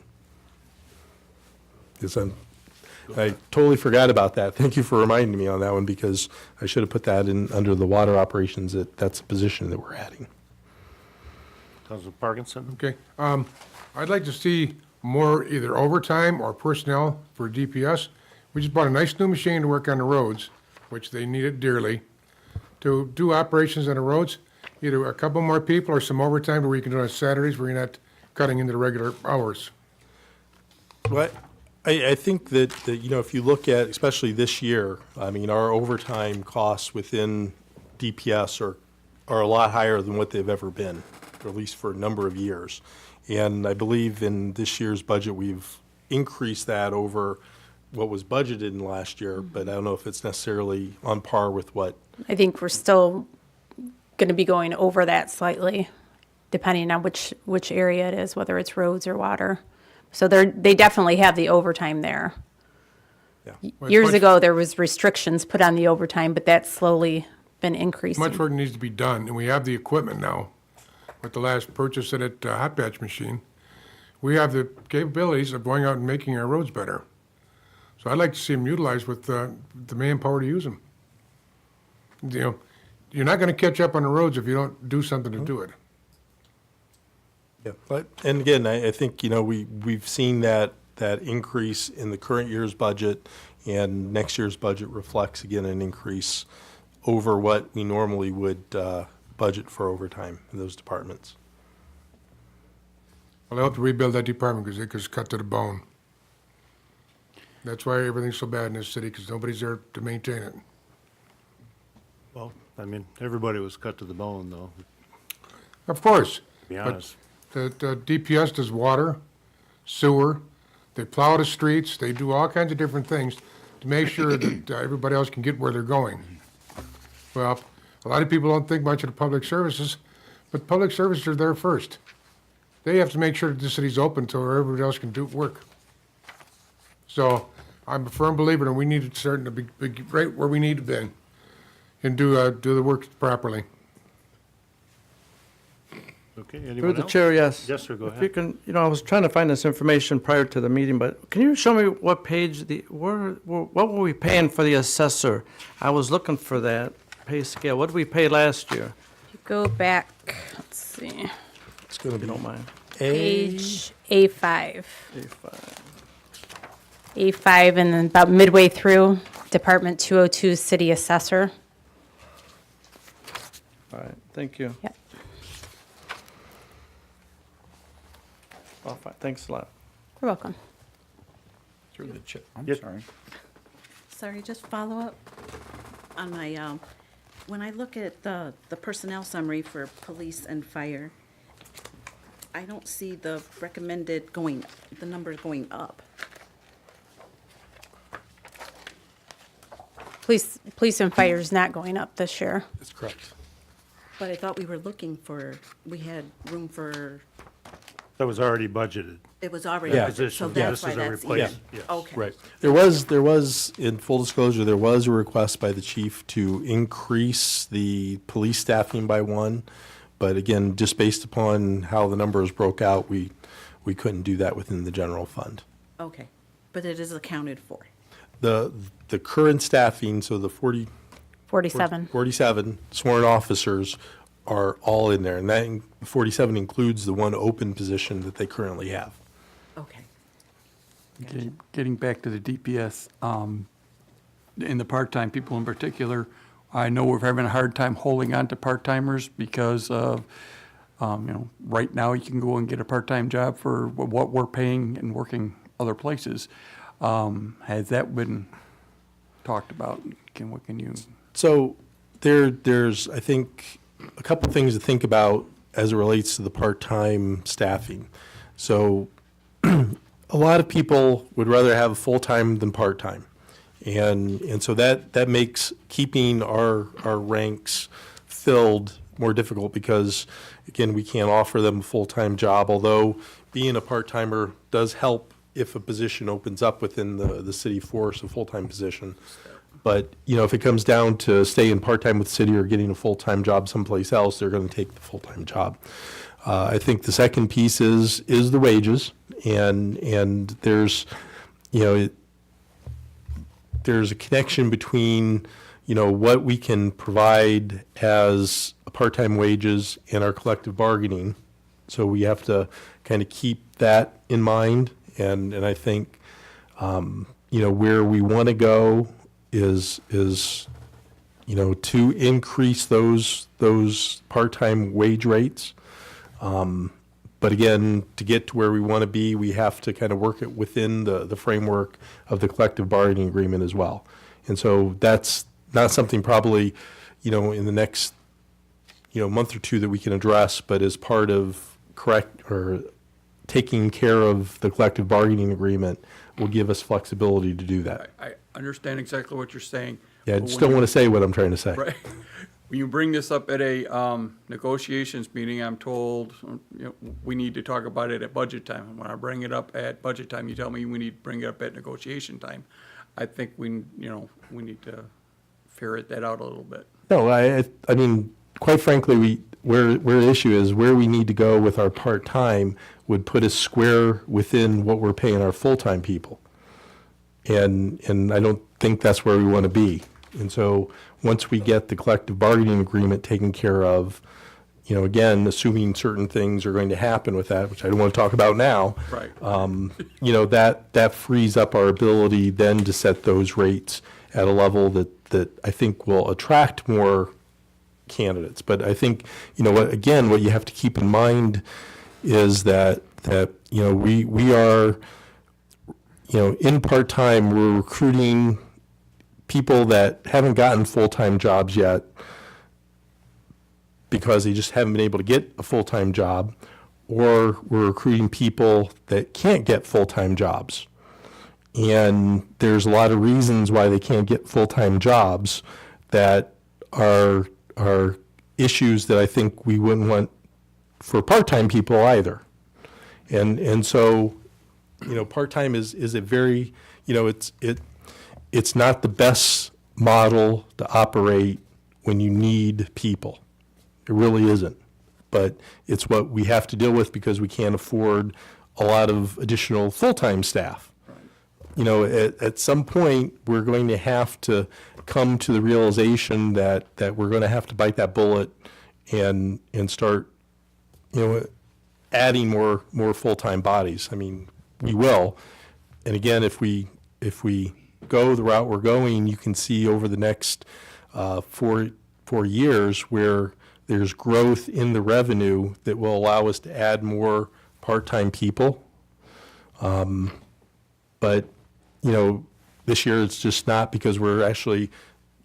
I totally forgot about that. Thank you for reminding me on that one, because I should have put that in under the water operations. That's a position that we're adding. Councilor Parkinson? Okay, I'd like to see more either overtime or personnel for DPS. We just bought a nice new machine to work on the roads, which they need it dearly. To do operations on the roads, either a couple more people or some overtime where you can do it on Saturdays where you're not cutting into the regular hours. Well, I think that, if you look at, especially this year, our overtime costs within DPS are a lot higher than what they've ever been, or at least for a number of years. And I believe in this year's budget, we've increased that over what was budgeted in last year, but I don't know if it's necessarily on par with what. I think we're still going to be going over that slightly, depending on which area it is, whether it's roads or water. So they definitely have the overtime there. Yeah. Years ago, there was restrictions put on the overtime, but that's slowly been increasing. Much work needs to be done, and we have the equipment now. With the last purchase of that hot batch machine, we have the capabilities of going out and making our roads better. So I'd like to see them utilized with the manpower to use them. You're not going to catch up on the roads if you don't do something to do it. Yeah, and again, I think, we've seen that increase in the current year's budget, and next year's budget reflects, again, an increase over what we normally would budget for overtime in those departments. Well, they'll have to rebuild that department because it was cut to the bone. That's why everything's so bad in this city, because nobody's there to maintain it. Well, everybody was cut to the bone, though, Of course. to be honest. The DPS does water, sewer, they plow the streets, they do all kinds of different things to make sure that everybody else can get where they're going. Well, a lot of people don't think much of the public services, but public services are there first. They have to make sure that the city's open so everybody else can do work. So I'm a firm believer that we need to start to be right where we need to be and do the work properly. Okay, Through anyone the else? chair, yes. Yes, sir, go If you ahead. can, I was trying to find this information prior to the meeting, but can you show me what page what were we paying for the assessor? I was looking for that pay scale. What did we pay last year, You go back, let's see, It's going to if you be don't mind? page A5. A5. A5, and then about midway through, Department 202, City Assessor. All right, thank you. Yep. All fine, thanks a lot. You're welcome. Through the chair, I'm Yes. sorry. Sorry, just follow up on my, when I look at the personnel summary for police and fire, I don't see the recommended the numbers going up. Police and fire is not going up this year. That's correct. But I thought we had room for, That was already budgeted. it was already, Yeah. so Position, that's this why is a that's. replacement, yes. Okay. Right. There was, in full disclosure, there was a request by the chief to increase the police staffing by one. But again, just based upon how the numbers broke out, we couldn't do that within the general fund. Okay, but it is accounted for. The current staffing, so the 47. 47 sworn officers are all in there. And that 47 includes the one open position that they currently have. Okay. Getting back to the DPS, in the part-time people in particular, I know we're having a hard time holding on to part-timers because of, right now you can go and get a part-time job for what we're paying and working other places. Has that been talked about? What can you? So there's, I think, a couple things to think about as it relates to the part-time staffing. So a lot of people would rather have full-time than part-time. And so that makes keeping our ranks filled more difficult because, again, we can't offer them a full-time job, although being a part-timer does help if a position opens up within the city force, a full-time position. But, if it comes down to staying part-time with the city or getting a full-time job someplace else, they're going to take the full-time job. I think the second piece is the wages, and there's, there's a connection between, what we can provide as a part-time wages and our collective bargaining. So we have to kind of keep that in mind, and I think, where we want to go is to increase those part-time wage rates. But again, to get to where we want to be, we have to kind of work it within the framework of the collective bargaining agreement as well. And so that's not something probably, in the next, month or two that we can address, but as part of taking care of the collective bargaining agreement will give us flexibility to do that. I understand exactly what you're saying. Yeah, I but just when don't want to say what I'm trying to say. Right. When you bring this up at a negotiations meeting, I'm told, we need to talk about it at budget time. And when I bring it up at budget time, you tell me we need to bring it up at negotiation time. I think we need to ferret that out a little bit. No, I mean, quite frankly, where the issue is, where we need to go with our part-time would put us square within what we're paying our full-time people. And I don't think that's where we want to be. And so once we get the collective bargaining agreement taken care of, again, assuming certain things are going to happen with that, which I don't want to talk about now. Right. That frees up our ability then to set those rates at a level that I think will attract more candidates. But I think, what you have to keep in mind is that we are, in part-time, we're recruiting people that haven't gotten full-time jobs yet because they just haven't been able to get a full-time job, or we're recruiting people that can't get full-time jobs. And there's a lot of reasons why they can't get full-time jobs that are issues that I think we wouldn't want for part-time people either. And so, part-time is a very, it's not the best model to operate when you need people. It really isn't. But it's what we have to deal with because we can't afford a lot of additional full-time staff. At some point, we're going to have to come to the realization that we're going to have to bite that bullet and start, adding more full-time bodies. I mean, we will. And again, if we go the route we're going, you can see over the next 4 years where there's growth in the revenue that will allow us to add more part-time people. But, this year it's just not because we're actually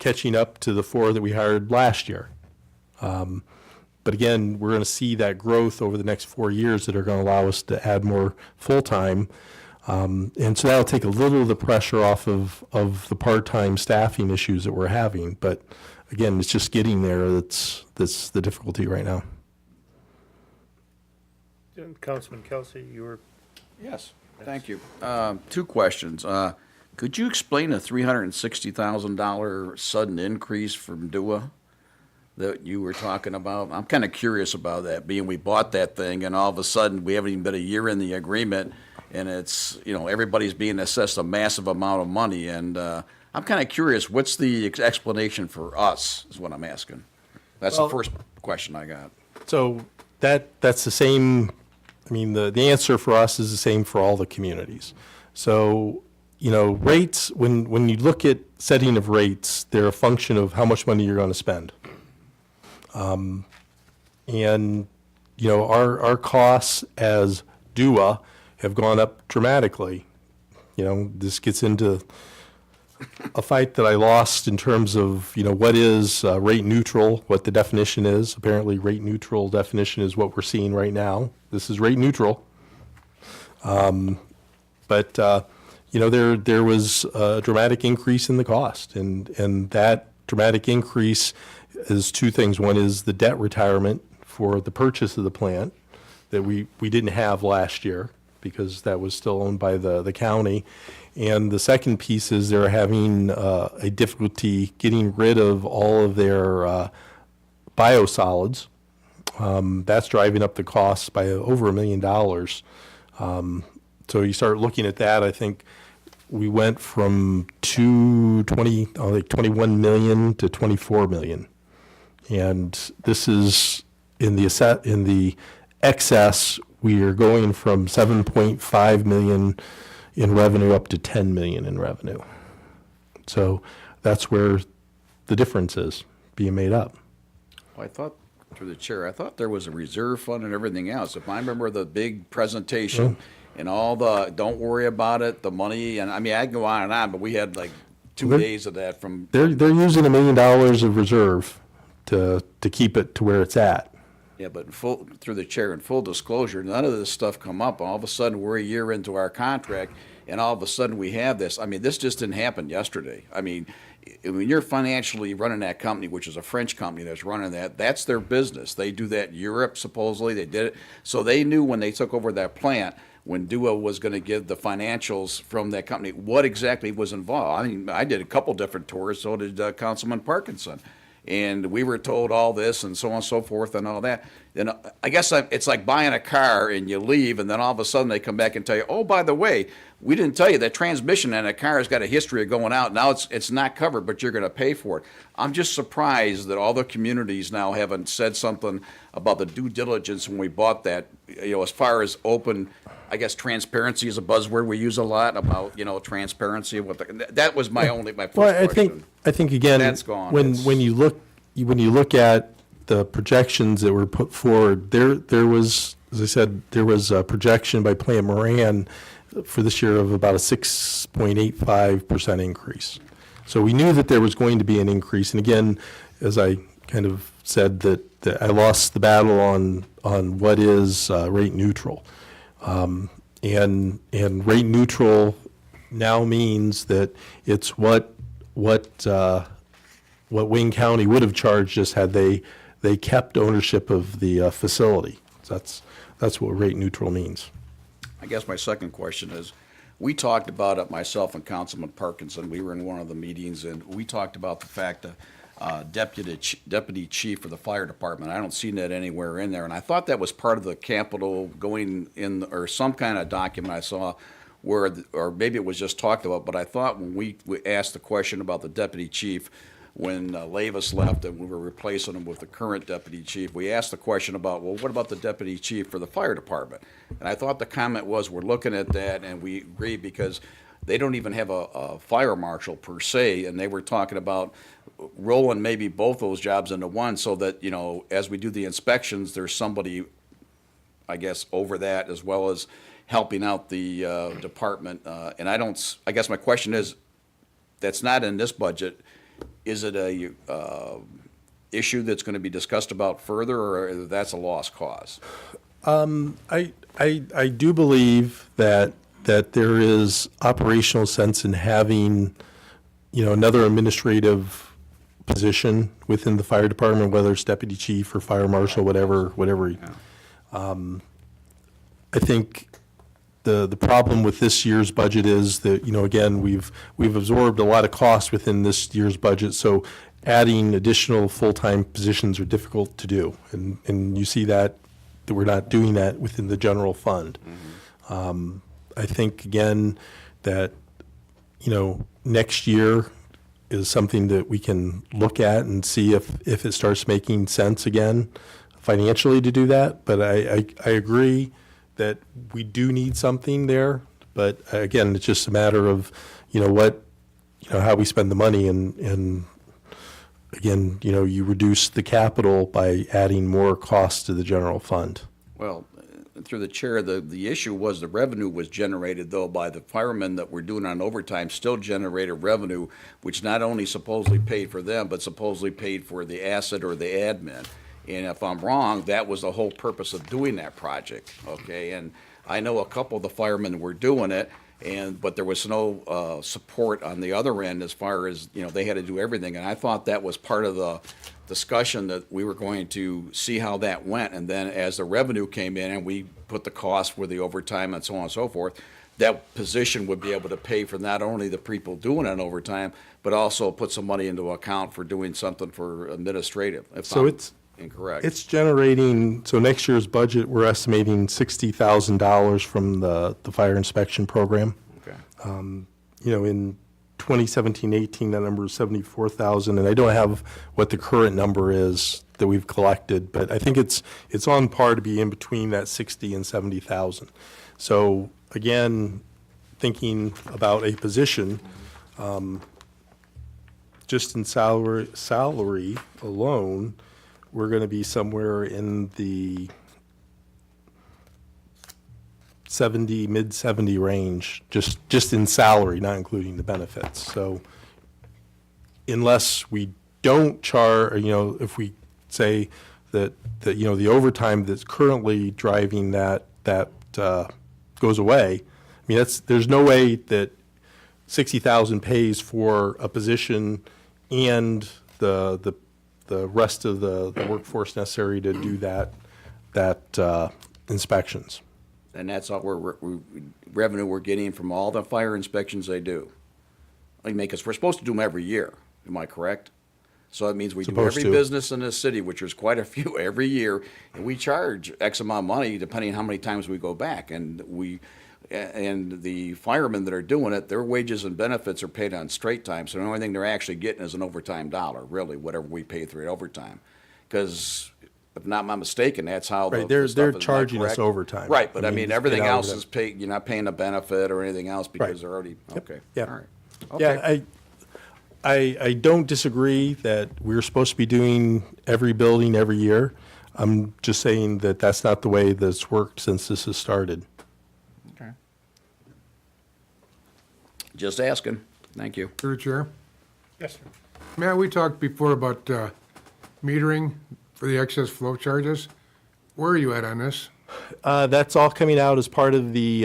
catching up to the 4 that we hired last year. But again, we're going to see that growth over the next 4 years that are going to allow us to add more full-time. And so that'll take a little of the pressure off of the part-time staffing issues that we're having. But again, it's just getting there that's the difficulty right now. Councilman Kelsey, you were. Yes, thank you. 2 questions. Could you explain a $360,000 sudden increase from DUA that you were talking about? I'm kind of curious about that, being we bought that thing and all of a sudden we haven't even been a year in the agreement and it's, everybody's being assessed a massive amount of money. And I'm kind of curious, what's the explanation for us is what I'm asking. That's the first question I got. So that's the same, the answer for us is the same for all the communities. So, rates, when you look at setting of rates, they're a function of how much money you're going to spend. And, our costs as DUA have gone up dramatically. This gets into a fight that I lost in terms of, what is rate neutral, what the definition is. Apparently, rate neutral definition is what we're seeing right now. This is rate neutral. But there was a dramatic increase in the cost, and that dramatic increase is two things. One is the debt retirement for the purchase of the plant that we didn't have last year because that was still owned by the county. And the second piece is they're having a difficulty getting rid of all of their biosolids. That's driving up the costs by over $1 million. So you start looking at that, I think we went from 21 million to 24 million. And this is in the excess, we are going from 7.5 million in revenue up to 10 million in revenue. So that's where the difference is being made up. Well, I thought, through the chair, I thought there was a reserve fund and everything else. If I remember the big presentation and all the, don't worry about it, the money, and I mean, I can go on, but we had like 2 days of that from. They're using $1 million of reserve to keep it to where it's at. Yeah, but through the chair, in full disclosure, none of this stuff come up. All of a sudden, we're a year into our contract, and all of a sudden we have this. I mean, this just didn't happen yesterday. I mean, when you're financially running that company, which is a French company that's running that, that's their business. They do that in Europe, supposedly. They did it. So they knew when they took over that plant, when DUA was going to give the financials from that company, what exactly was involved. I mean, I did a couple different tours, so did Councilman Parkinson. And we were told all this and so on and so forth and all that. And I guess it's like buying a car and you leave and then all of a sudden they come back and tell you, oh, by the way, we didn't tell you that transmission in a car has got a history of going out. Now it's not covered, but you're going to pay for it. I'm just surprised that all the communities now haven't said something about the due diligence when we bought that, as far as open, I guess transparency is a buzzword we use a lot about, transparency. That was my first question. I think again, That's gone. when you look at the projections that were put forward, there was, as I said, there was a projection by Plant Moran for this year of about a 6.85% increase. So we knew that there was going to be an increase. And again, as I kind of said, that I lost the battle on what is rate neutral. And rate neutral now means that it's what Wayne County would have charged us had they kept ownership of the facility. So that's what rate neutral means. I guess my second question is, we talked about it, myself and Councilman Parkinson, we were in one of the meetings, and we talked about the fact that deputy chief for the fire department, I don't see that anywhere in there, and I thought that was part of the capital going in, or some kind of document I saw where, or maybe it was just talked about, but I thought when we asked the question about the deputy chief, when Lavis left and we were replacing him with the current deputy chief, we asked the question about, well, what about the deputy chief for the fire department? And I thought the comment was, we're looking at that, and we agree because they don't even have a fire marshal per se, and they were talking about rolling maybe both those jobs into one so that, as we do the inspections, there's somebody, I guess, over that as well as helping out the department. And I guess my question is, that's not in this budget. Is it a issue that's going to be discussed about further, or that's a lost cause? I do believe that there is operational sense in having, another administrative position within the fire department, whether it's deputy chief or fire marshal, whatever. I think the problem with this year's budget is that, again, we've absorbed a lot of costs within this year's budget, so adding additional full-time positions are difficult to do. And you see that we're not doing that within the general fund. I think, again, that, next year is something that we can look at and see if it starts making sense again financially to do that. But I agree that we do need something there, but again, it's just a matter of, how we spend the money and again, you reduce the capital by adding more costs to the general fund. Well, through the chair, the issue was the revenue was generated, though, by the firemen that were doing on overtime, still generated revenue, which not only supposedly paid for them, but supposedly paid for the asset or the admin. And if I'm wrong, that was the whole purpose of doing that project, okay? And I know a couple of the firemen were doing it, but there was no support on the other end as far as, they had to do everything. And I thought that was part of the discussion, that we were going to see how that went. And then as the revenue came in and we put the cost for the overtime and so on and so forth, that position would be able to pay for not only the people doing it on overtime, but also put some money into account for doing something for administrative. So it's incorrect. It's generating, so next year's budget, we're estimating $60,000 from the fire inspection program. Okay. In 2017-18, that number is 74,000, and I don't have what the current number is that we've collected, but I think it's on par to be in between that 60 and 70,000. So again, thinking about a position, just in salary alone, we're going to be somewhere in the mid 70 range, just in salary, not including the benefits. So unless we don't charge, if we say that the overtime that's currently driving that goes away, there's no way that 60,000 pays for a position and the rest of the workforce necessary to do that inspections. And that's all revenue we're getting from all the fire inspections they do. Because we're supposed to do them every year, am I correct? So that means we do Supposed every to. business in this city, which is quite a few every year, and we charge X amount of money depending on how many times we go back. And the firemen that are doing it, their wages and benefits are paid on straight time, so the only thing they're actually getting is an overtime dollar, really, whatever we pay through overtime. Because, if not my mistaken, that's how Right, the they're stuff is, am I charging us correct? overtime. Right, but I I mean, mean, just everything get out else of is paid, you're not paying a benefit or anything else because Right. they're already, okay. Yeah. All right. Okay. Yeah, I don't disagree that we're supposed to be doing every building every year. I'm just saying that that's not the way that's worked since this has started. Okay. Just asking. Thank you. Through the chair. Yes, sir. Matt, we talked before about metering for the excess flow charges. Where are you at on this? That's all coming out as part of the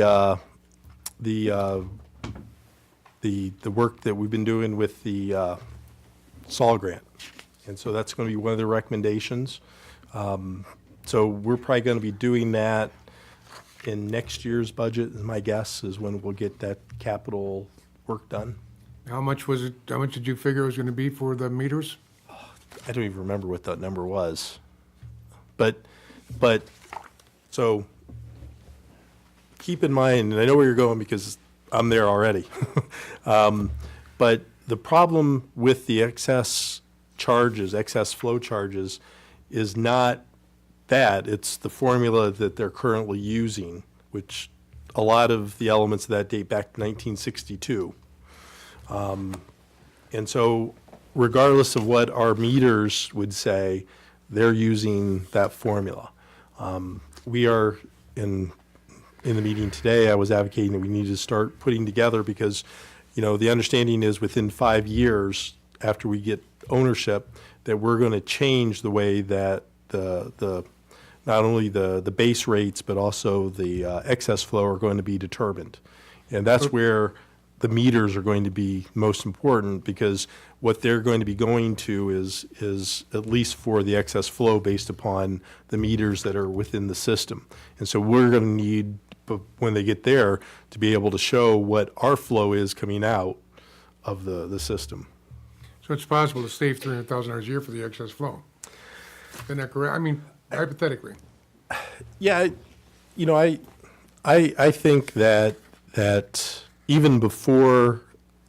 work that we've been doing with the SOL grant. And so that's going to be one of the recommendations. So we're probably going to be doing that in next year's budget, my guess, is when we'll get that capital work done. How much was it, how much did you figure it was gonna be for the meters? I don't even remember what that number was. But, so keep in mind, and I know where you're going because I'm there already. But the problem with the excess charges, excess flow charges, is not that, it's the formula that they're currently using, which a lot of the elements of that date back to 1962. And so regardless of what our meters would say, they're using that formula. We are, in the meeting today, I was advocating that we need to start putting together because, the understanding is within 5 years after we get ownership, that we're going to change the way that the not only the base rates, but also the excess flow are going to be determined. And that's where the meters are going to be most important, because what they're going to be going to is at least for the excess flow based upon the meters that are within the system. And so we're going to need, when they get there, to be able to show what our flow is coming out of the system. So it's possible to save $300,000 a year for the excess flow. Isn't that correct? I mean, hypothetically. Yeah, I think that even before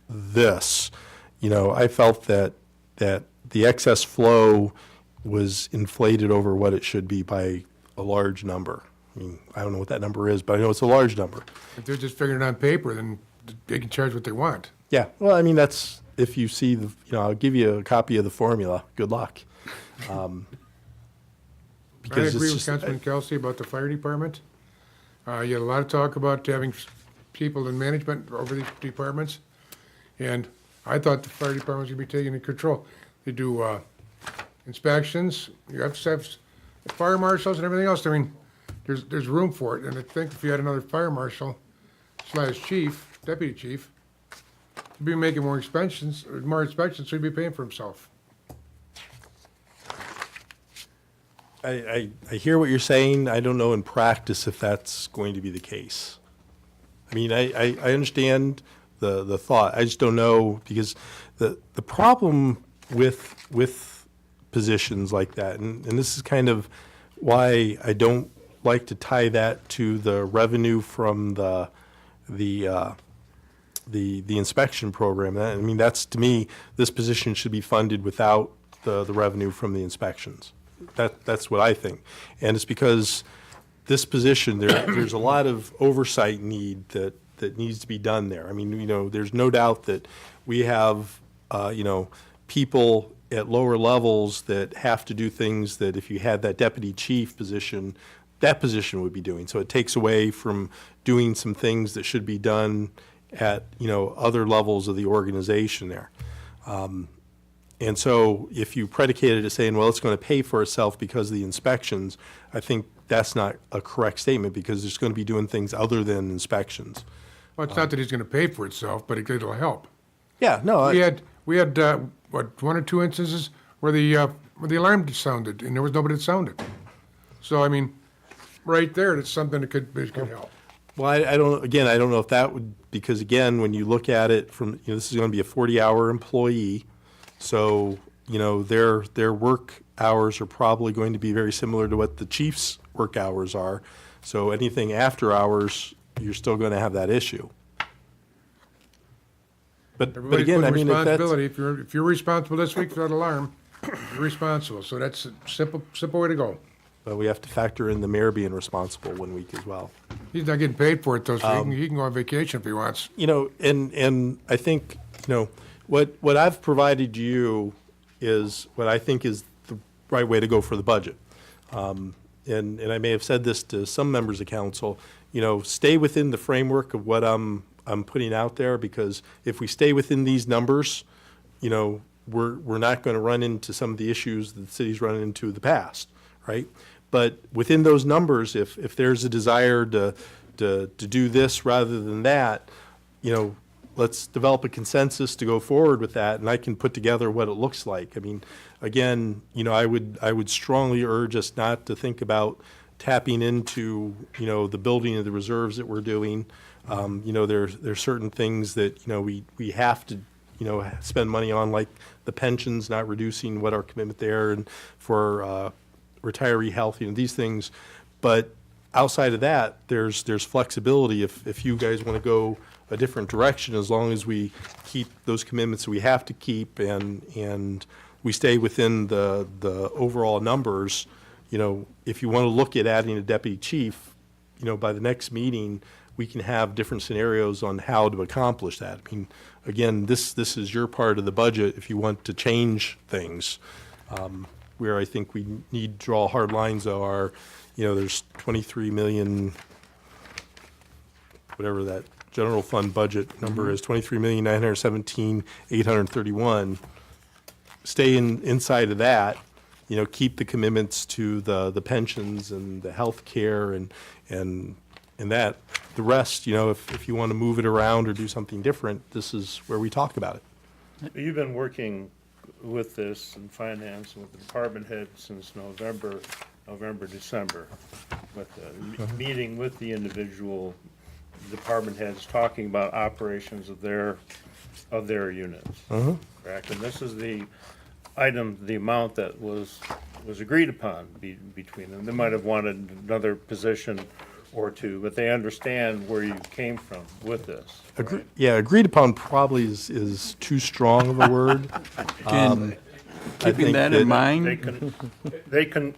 this, I felt that the excess flow was inflated over what it should be by a large number. I mean, I don't know what that number is, but I know it's a large number. If they're just figuring it on paper, then they can charge what they want. Yeah, well, I mean, that's, if you see, the, I'll give you a copy of the formula. Good luck. I Because agree it's with just, Councilman Kelsey about the fire department. You had a lot of talk about having people in management over these departments, and I thought the fire department was gonna be taking control. They do, inspections, you have to have fire marshals and everything else. I mean, there's room for it, and I think if you had another fire marshal / chief, deputy chief, he'd be making more inspections, so he'd be paying for himself. I hear what you're saying. I don't know in practice if that's going to be the case. I mean, I understand the thought. I just don't know, because the problem with positions like that, and this is kind of why I don't like to tie that to the revenue from the inspection program. I mean, that's, to me, this position should be funded without the revenue from the inspections. That's what I think. And it's because this position, there's a lot of oversight need that needs to be done there. I mean, there's no doubt that we have, people at lower levels that have to do things that if you had that deputy chief position, that position would be doing. So it takes away from doing some things that should be done at, other levels of the organization there. And so if you predicated it saying, well, it's going to pay for itself because of the inspections, I think that's not a correct statement, because it's going to be doing things other than inspections. Well, it's not that he's gonna pay for itself, but it'll help. Yeah, no, We had one or two instances where the alarm sounded and there was nobody that sounded. So, I mean, right there, it's something that could help. well, I don't know if that would, because again, when you look at it from, this is going to be a 40-hour employee. So, their work hours are probably going to be very similar to what the chief's work hours are. So anything after hours, you're still going to have that issue. But Everybody's again, I putting mean, if that's, responsibility. If you're responsible this week for that alarm, you're responsible. So that's a simple way to go. but we have to factor in the mayor being responsible 1 week as well. He's not getting paid for it though, so he can go on vacation if he wants. And I think, what I've provided you is what I think is the right way to go for the budget. And I may have said this to some members of council, stay within the framework of what I'm putting out there, because if we stay within these numbers, we're not going to run into some of the issues that the city's run into in the past, right? But within those numbers, if there's a desire to do this rather than that, let's develop a consensus to go forward with that, and I can put together what it looks like. I mean, again, I would strongly urge us not to think about tapping into, the building of the reserves that we're doing. There's certain things that, we have to, spend money on, like the pensions, not reducing what our commitment there, and for retiree health, these things. But outside of that, there's flexibility if you guys want to go a different direction, as long as we keep those commitments that we have to keep, and we stay within the overall numbers. If you want to look at adding a deputy chief, by the next meeting, we can have different scenarios on how to accomplish that. I mean, again, this is your part of the budget if you want to change things. Where I think we need to draw hard lines are, there's 23 million, whatever that general fund budget number is, 23,917,831. Stay inside of that, keep the commitments to the pensions and the health care and that. The rest, if you want to move it around or do something different, this is where we talk about it. You've been working with this in finance and with the department head since November, December, with meeting with the individual department heads, talking about operations of their units. Correct? And this is the item, the amount that was agreed upon between them. They might have wanted another position or two, but they understand where you came from with this. Right? Yeah, agreed upon probably is too strong of a word. Again, I keeping think that in mind, They can,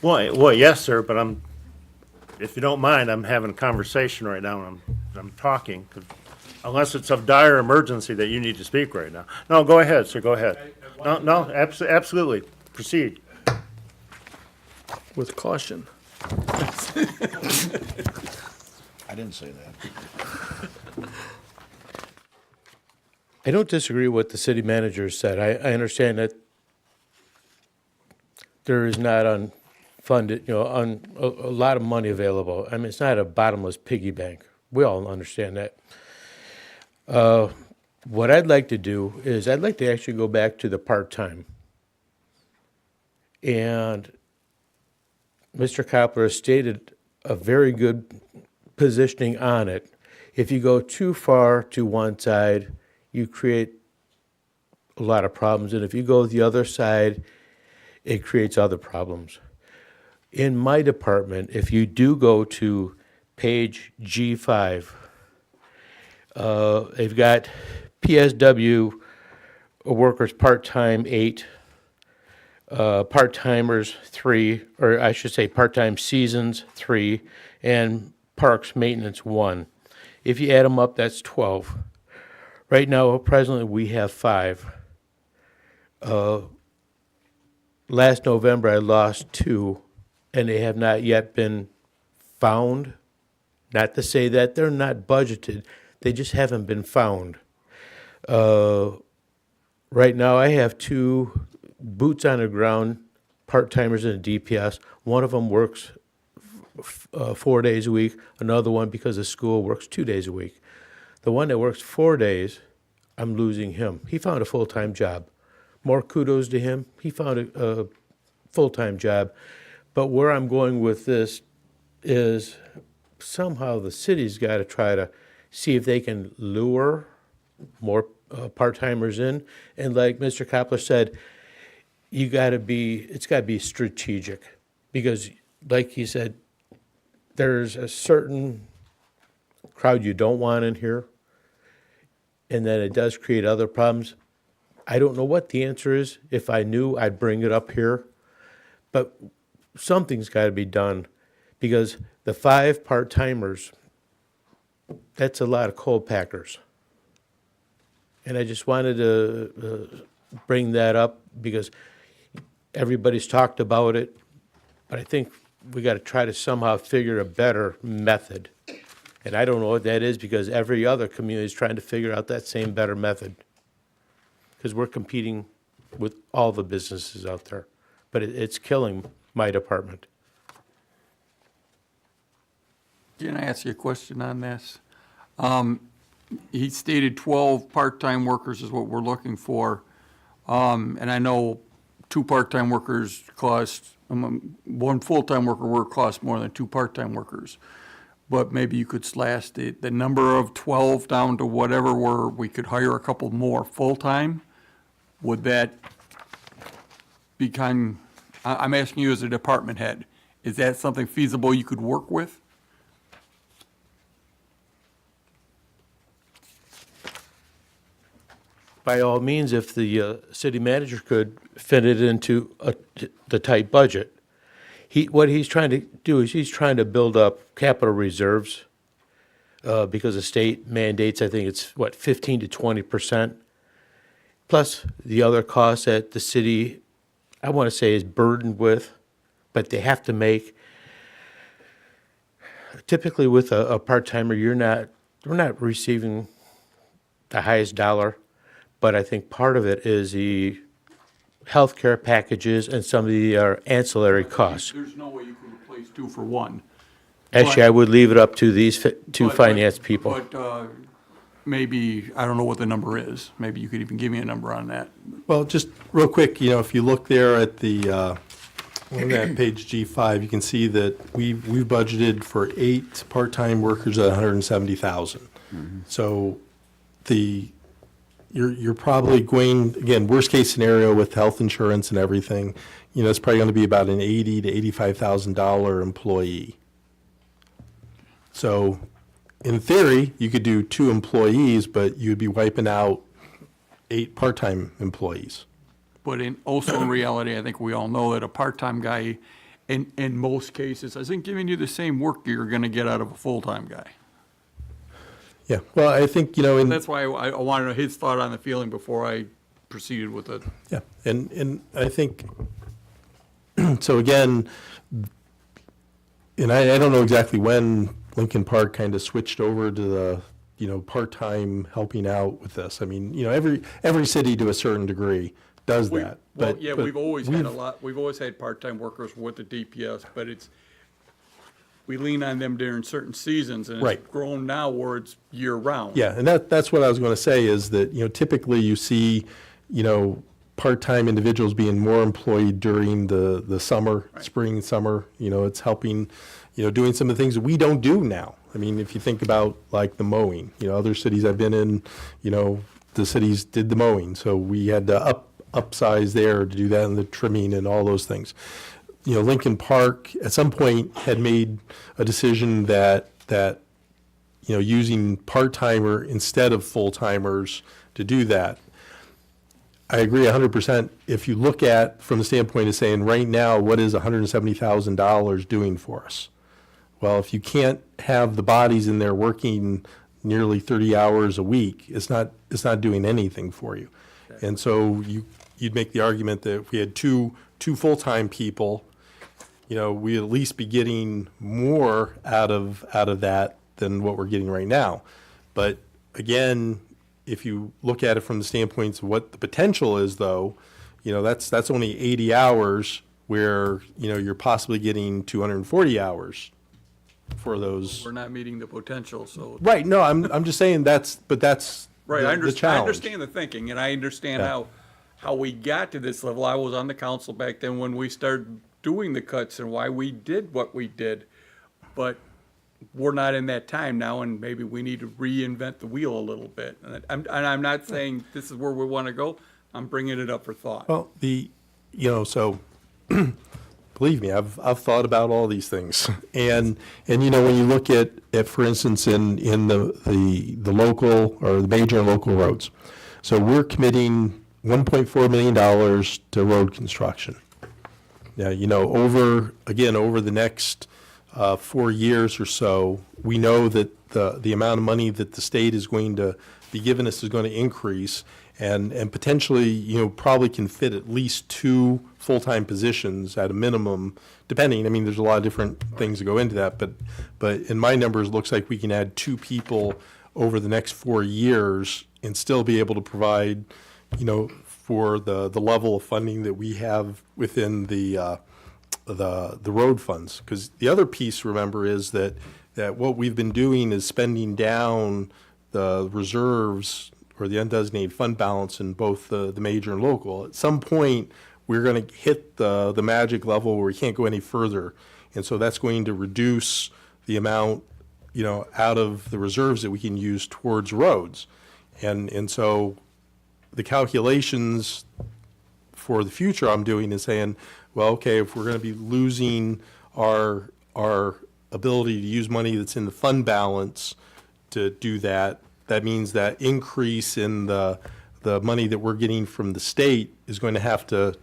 Well, yes, sir, but if you don't mind, I'm having a conversation right now, and I'm talking, 'cause unless it's of dire emergency that you need to speak right now. No, go ahead, sir, go ahead. No, absolutely, proceed. With caution. I didn't say that. I don't disagree with what the city manager said. I understand that there is not unfunded, a lot of money available. I mean, it's not a bottomless piggy bank. We all understand that. What I'd like to do is I'd like to actually go back to the part-time. And Mr. Koppler stated a very good positioning on it. If you go too far to one side, you create a lot of problems. And if you go the other side, it creates other problems. In my department, if you do go to page G5, they've got PSW workers part-time 8, part-timers 3, or I should say part-time seasons 3, and parks maintenance 1. If you add them up, that's 12. Right now, presently, we have 5. Last November, I lost 2, and they have not yet been found. Not to say that they're not budgeted, they just haven't been found. Right now, I have 2 boots on the ground part-timers in the DPS. One of them works 4 days a week. Another one, because of school, works 2 days a week. The one that works 4 days, I'm losing him. He found a full-time job. More kudos to him. He found a full-time job. But where I'm going with this is somehow the city's got to try to see if they can lure more part-timers in. And like Mr. Koppler said, it's got to be strategic. Because like he said, there's a certain crowd you don't want in here, and then it does create other problems. I don't know what the answer is. If I knew, I'd bring it up here. But something's got to be done, because the 5 part-timers, that's a lot of coal packers. And I just wanted to bring that up because everybody's talked about it, but I think we got to try to somehow figure a better method. And I don't know what that is, because every other community is trying to figure out that same better method. Because we're competing with all the businesses out there. But it's killing my department. Can I ask you a question on this? He stated 12 part-time workers is what we're looking for. And I know 2 part-time workers cost, 1 full-time worker would cost more than 2 part-time workers. But maybe you could slash the number of 12 down to whatever, where we could hire a couple more full-time. Would that become, I'm asking you as a department head, is that something feasible you could work with? By all means, if the city manager could fit it into the tight budget. What he's trying to do is he's trying to build up capital reserves because the state mandates, I think it's, 15 to 20%. Plus the other costs that the city, I want to say, is burdened with, but they have to make. Typically with a part-timer, we're not receiving the highest dollar. But I think part of it is the healthcare packages and some of the ancillary costs. There's no way you could replace 2 for 1. Actually, I would leave it up to these 2 But- finance people. But maybe, I don't know what the number is. Maybe you could even give me a number on that. Well, just real quick, if you look there at the, on that page G5, you can see that we've budgeted for 8 part-time workers at 170,000. So you're probably going, again, worst-case scenario with health insurance and everything, it's probably going to be about an $80,000 to $85,000 employee. So in theory, you could do 2 employees, but you'd be wiping out 8 part-time employees. But also in reality, I think we all know that a part-time guy in most cases, isn't giving you the same work you're gonna get out of a full-time guy. Yeah, well, I think, That's why I wanted to know his thought on the feeling before I proceeded with it. yeah, and I think, so again, and I don't know exactly when Lincoln Park kind of switched over to the, part-time helping out with this. I mean, every city to a certain degree does that. Well, but yeah, but we've always had we've always had part-time workers with the DPS, but we lean on them during certain seasons, and Right. it's grown now where it's year-round. Yeah, and that's what I was going to say is that, typically you see, part-time individuals being more employed during the summer, spring, summer, it's helping, doing some of the things that we don't do now. I mean, if you think about like the mowing, other cities I've been in, the cities did the mowing, so we had to upsize there to do that and the trimming and all those things. Lincoln Park at some point had made a decision that using part-timer instead of full-timers to do that. I agree 100%. If you look at from the standpoint of saying right now, what is $170,000 doing for us? Well, if you can't have the bodies in there working nearly 30 hours a week, it's not doing anything for you. And so you'd make the argument that if we had two full-time people, we'd at least be getting more out of that than what we're getting right now. But again, if you look at it from the standpoint of what the potential is, though, that's only 80 hours where, you're possibly getting 240 hours for those. We're not meeting the potential, so. Right, no, I'm just saying that's Right, the I understand, I challenge. understand the thinking, and I understand Yeah. how we got to this level. I was on the council back then when we started doing the cuts and why we did what we did. But we're not in that time now, and maybe we need to reinvent the wheel a little bit. And I'm not saying this is where we want to go. I'm bringing it up for thought. Well, so believe me, I've thought about all these things, and when you look at for instance in the local or the major and local roads, so we're committing $1.4 million to road construction. Now, over the next 4 years or so, we know that the amount of money that the state is going to be giving us is going to increase, and potentially, probably can fit at least 2 full-time positions at a minimum, depending. I mean, there's a lot of different things that go into that, but in my numbers, it looks like we can add 2 people over the next 4 years and still be able to provide, for the level of funding that we have within the road funds. Because the other piece, remember, is that what we've been doing is spending down the reserves or the undesignated fund balance in both the major and local. At some point, we're going to hit the magic level where we can't go any further. And so that's going to reduce the amount, out of the reserves that we can use towards roads. And so the calculations for the future I'm doing is saying, well, okay, if we're going to be losing our ability to use money that's in the fund balance to do that, that means that increase in the money that we're getting from the state is going to have to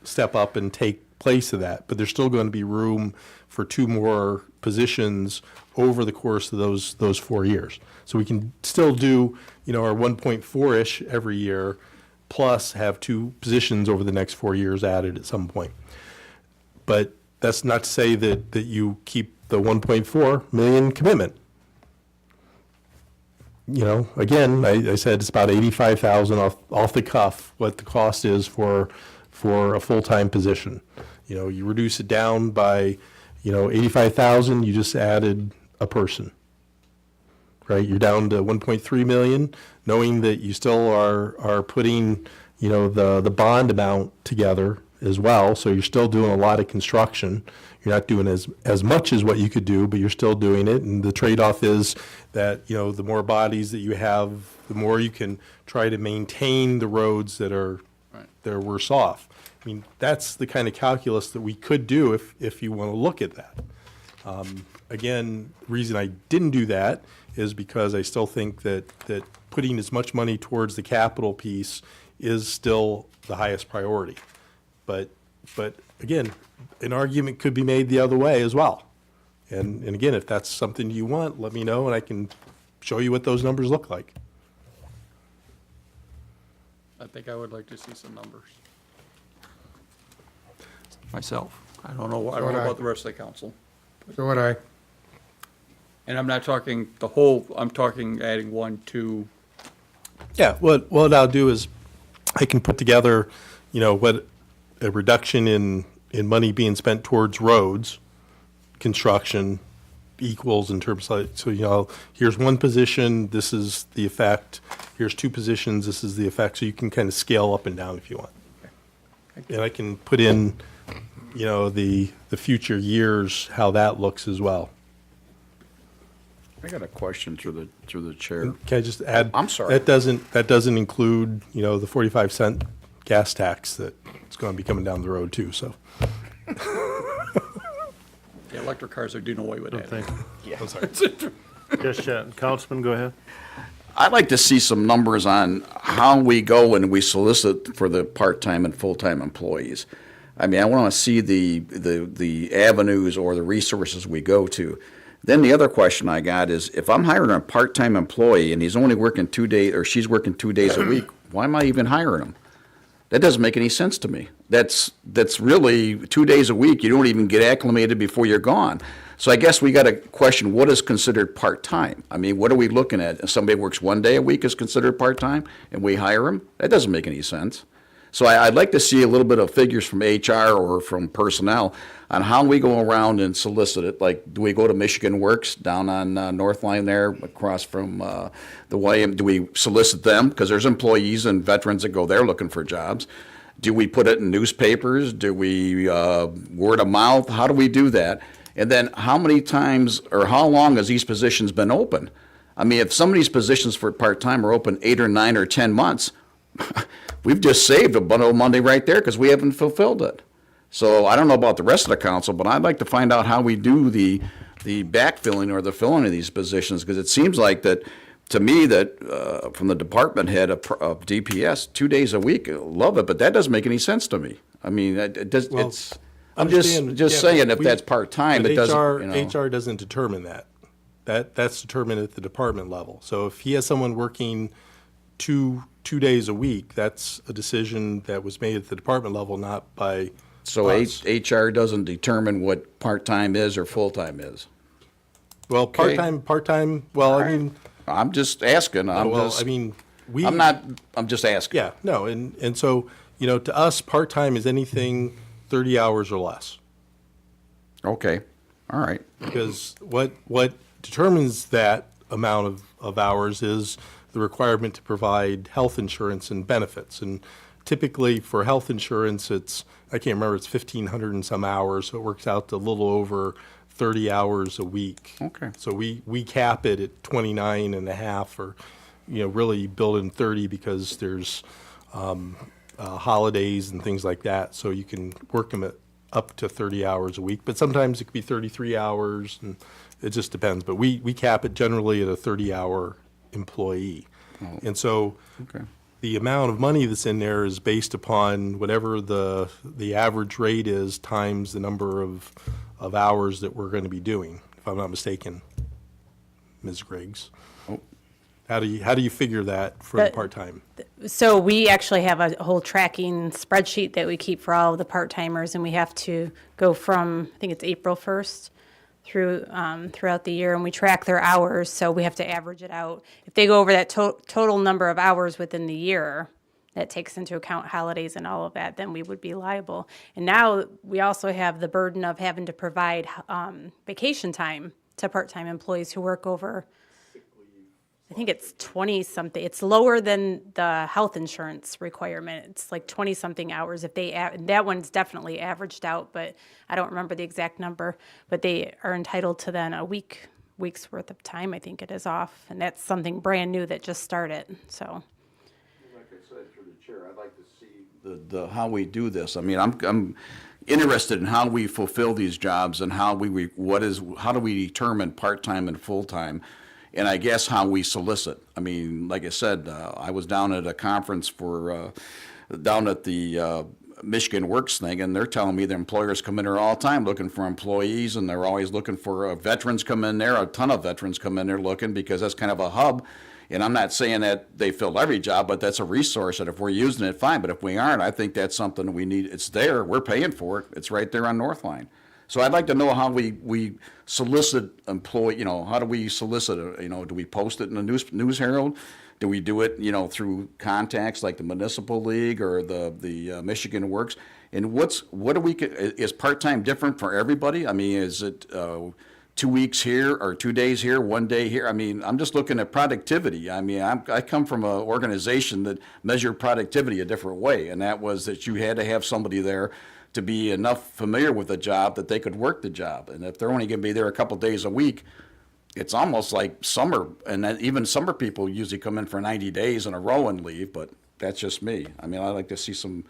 step up and take place of that. But there's still going to be room for 2 more positions over the course of those 4 years. So we can still do, our 1.4-ish every year, plus have 2 positions over the next 4 years added at some point. But that's not to say that you keep the 1.4 million commitment. Again, I said it's about 85,000 off the cuff what the cost is for a full-time position. You reduce it down by, 85,000, you just added a person. Right, you're down to 1.3 million, knowing that you still are putting, the bond amount together as well. So you're still doing a lot of construction. You're not doing as much as what you could do, but you're still doing it. And the trade-off is that, the more bodies that you have, the more you can try to maintain the roads that are worse off. I mean, that's the kind of calculus that we could do if you want to look at that. Again, the reason I didn't do that is because I still think that putting as much money towards the capital piece is still the highest priority. But again, an argument could be made the other way as well. And again, if that's something you want, let me know and I can show you what those numbers look like. I think I would like to see some numbers. Myself. I don't know would I. about the rest of the council. So would I. And I'm not talking the whole, I'm talking adding 1, 2. Yeah, what I'll do is I can put together, what a reduction in money being spent towards roads, construction equals in terms of, so, here's one position, this is the effect. Here's two positions, this is the effect. So you can kind of scale up and down if you want. And I can put in, the future years, how that looks as well. I got a question through the chair. Can I just add? I'm sorry. That doesn't include, the 45-cent gas tax that's going to be coming down the road too, so. The electric cars are doing away with that. Thank you. I'm sorry. Yes, Councilman, go ahead. I'd like to see some numbers on how we go and we solicit for the part-time and full-time employees. I mean, I want to see the avenues or the resources we go to. Then the other question I got is, if I'm hiring a part-time employee and he's only working 2 days, or she's working 2 days a week, why am I even hiring him? That doesn't make any sense to me. That's really 2 days a week. You don't even get acclimated before you're gone. So I guess we got to question what is considered part-time. I mean, what are we looking at? If somebody works 1 day a week is considered part-time and we hire them? That doesn't make any sense. So I'd like to see a little bit of figures from HR or from personnel on how we go around and solicit it. Like, do we go to Michigan Works down on North Line there across from the YM? Do we solicit them? Because there's employees and veterans that go there looking for jobs. Do we put it in newspapers? Do we word of mouth? How do we do that? And then how many times or how long has these positions been open? I mean, if some of these positions for part-time are open 8 or 9 or 10 months, we've just saved a bundle of money right there because we haven't fulfilled it. So I don't know about the rest of the council, but I'd like to find out how we do the backfilling or the filling of these positions, because it seems like that, to me, that from the department head of DPS, 2 days a week, love it, but that doesn't make any sense to me. I mean, it does, Well, it's, I'm just yeah, saying if we- that's part-time, but it doesn't, HR doesn't determine that. That's determined at the department level. So if he has someone working two days a week, that's a decision that was made at the department level, not by So us. HR doesn't determine what part-time is or full-time is. Well, Okay. part-time, well, I mean, I'm just asking, well, I mean, I'm just asking. yeah, no, and so, to us, part-time is anything 30 hours or less. Okay, all right. Because what determines that amount of hours is the requirement to provide health insurance and benefits. And typically for health insurance, I can't remember, it's 1,500 and some hours, so it works out to a little over 30 hours a week. Okay. So we cap it at 29 and a half, or, really build in 30 because there's holidays and things like that, so you can work them at up to 30 hours a week. But sometimes it could be 33 hours, and it just depends. But we cap it generally at a 30-hour employee. And so Okay. the amount of money that's in there is based upon whatever the average rate is times the number of hours that we're going to be doing, if I'm not mistaken, Ms. Griggs. Oh. How do you figure that for the But- part-time? So we actually have a whole tracking spreadsheet that we keep for all of the part-timers, and we have to go from, I think it's April 1st through, throughout the year, and we track their hours, so we have to average it out. If they go over that total number of hours within the year, that takes into account holidays and all of that, then we would be liable. And now we also have the burden of having to provide vacation time to part-time employees who work over, I think it's 20-something. It's lower than the health insurance requirement. It's like 20-something hours. If they, that one's definitely averaged out, but I don't remember the exact number. But they are entitled to then a week's worth of time, I think it is off. And that's something brand new that just started, so. Like I said, through the chair, I'd like to see the how we do this. I mean, I'm interested in how we fulfill these jobs and how how do we determine part-time and full-time, and I guess how we solicit. I mean, like I said, I was down at a conference down at the Michigan Works thing, and they're telling me the employers come in there all the time looking for employees, and they're always looking for veterans come in there. A ton of veterans come in there looking because that's kind of a hub. And I'm not saying that they fill every job, but that's a resource that if we're using it, fine. But if we aren't, I think that's something we need. It's there. We're paying for it. It's right there on Northline. So I'd like to know how we solicit employee, how do we solicit it? Do we post it in the News Herald? Do we do it, through contacts like the Municipal League or the Michigan Works? And is part-time different for everybody? I mean, is it 2 weeks here or 2 days here, 1 day here? I mean, I'm just looking at productivity. I mean, I come from an organization that measured productivity a different way, and that was that you had to have somebody there to be enough familiar with the job that they could work the job. And if they're only going to be there a couple days a week, it's almost like summer, and then even summer people usually come in for 90 days in a row and leave, but that's just me. I mean, I'd like to see some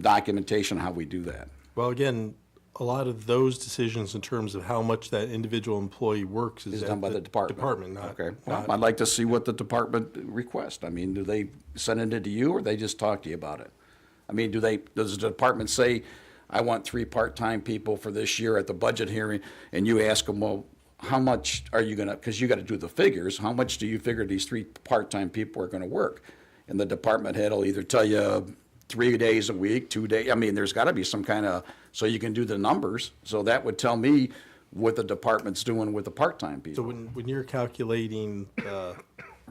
documentation on how we do that. Well, again, a lot of those decisions in terms of how much that individual employee works Is is done at by the department. Department, not. Okay. Well, not- I'd like to see what the department requests. I mean, do they send it to you, or they just talk to you about it? I mean, does the department say, I want 3 part-time people for this year at the budget hearing, and you ask them, well, how much are you gonna, because you gotta do the figures, how much do you figure these 3 part-time people are gonna work? And the department head will either tell you 3 days a week, 2 days, I mean, there's gotta be some kind of, so you can do the numbers. So that would tell me what the department's doing with the part-time So people. when you're calculating,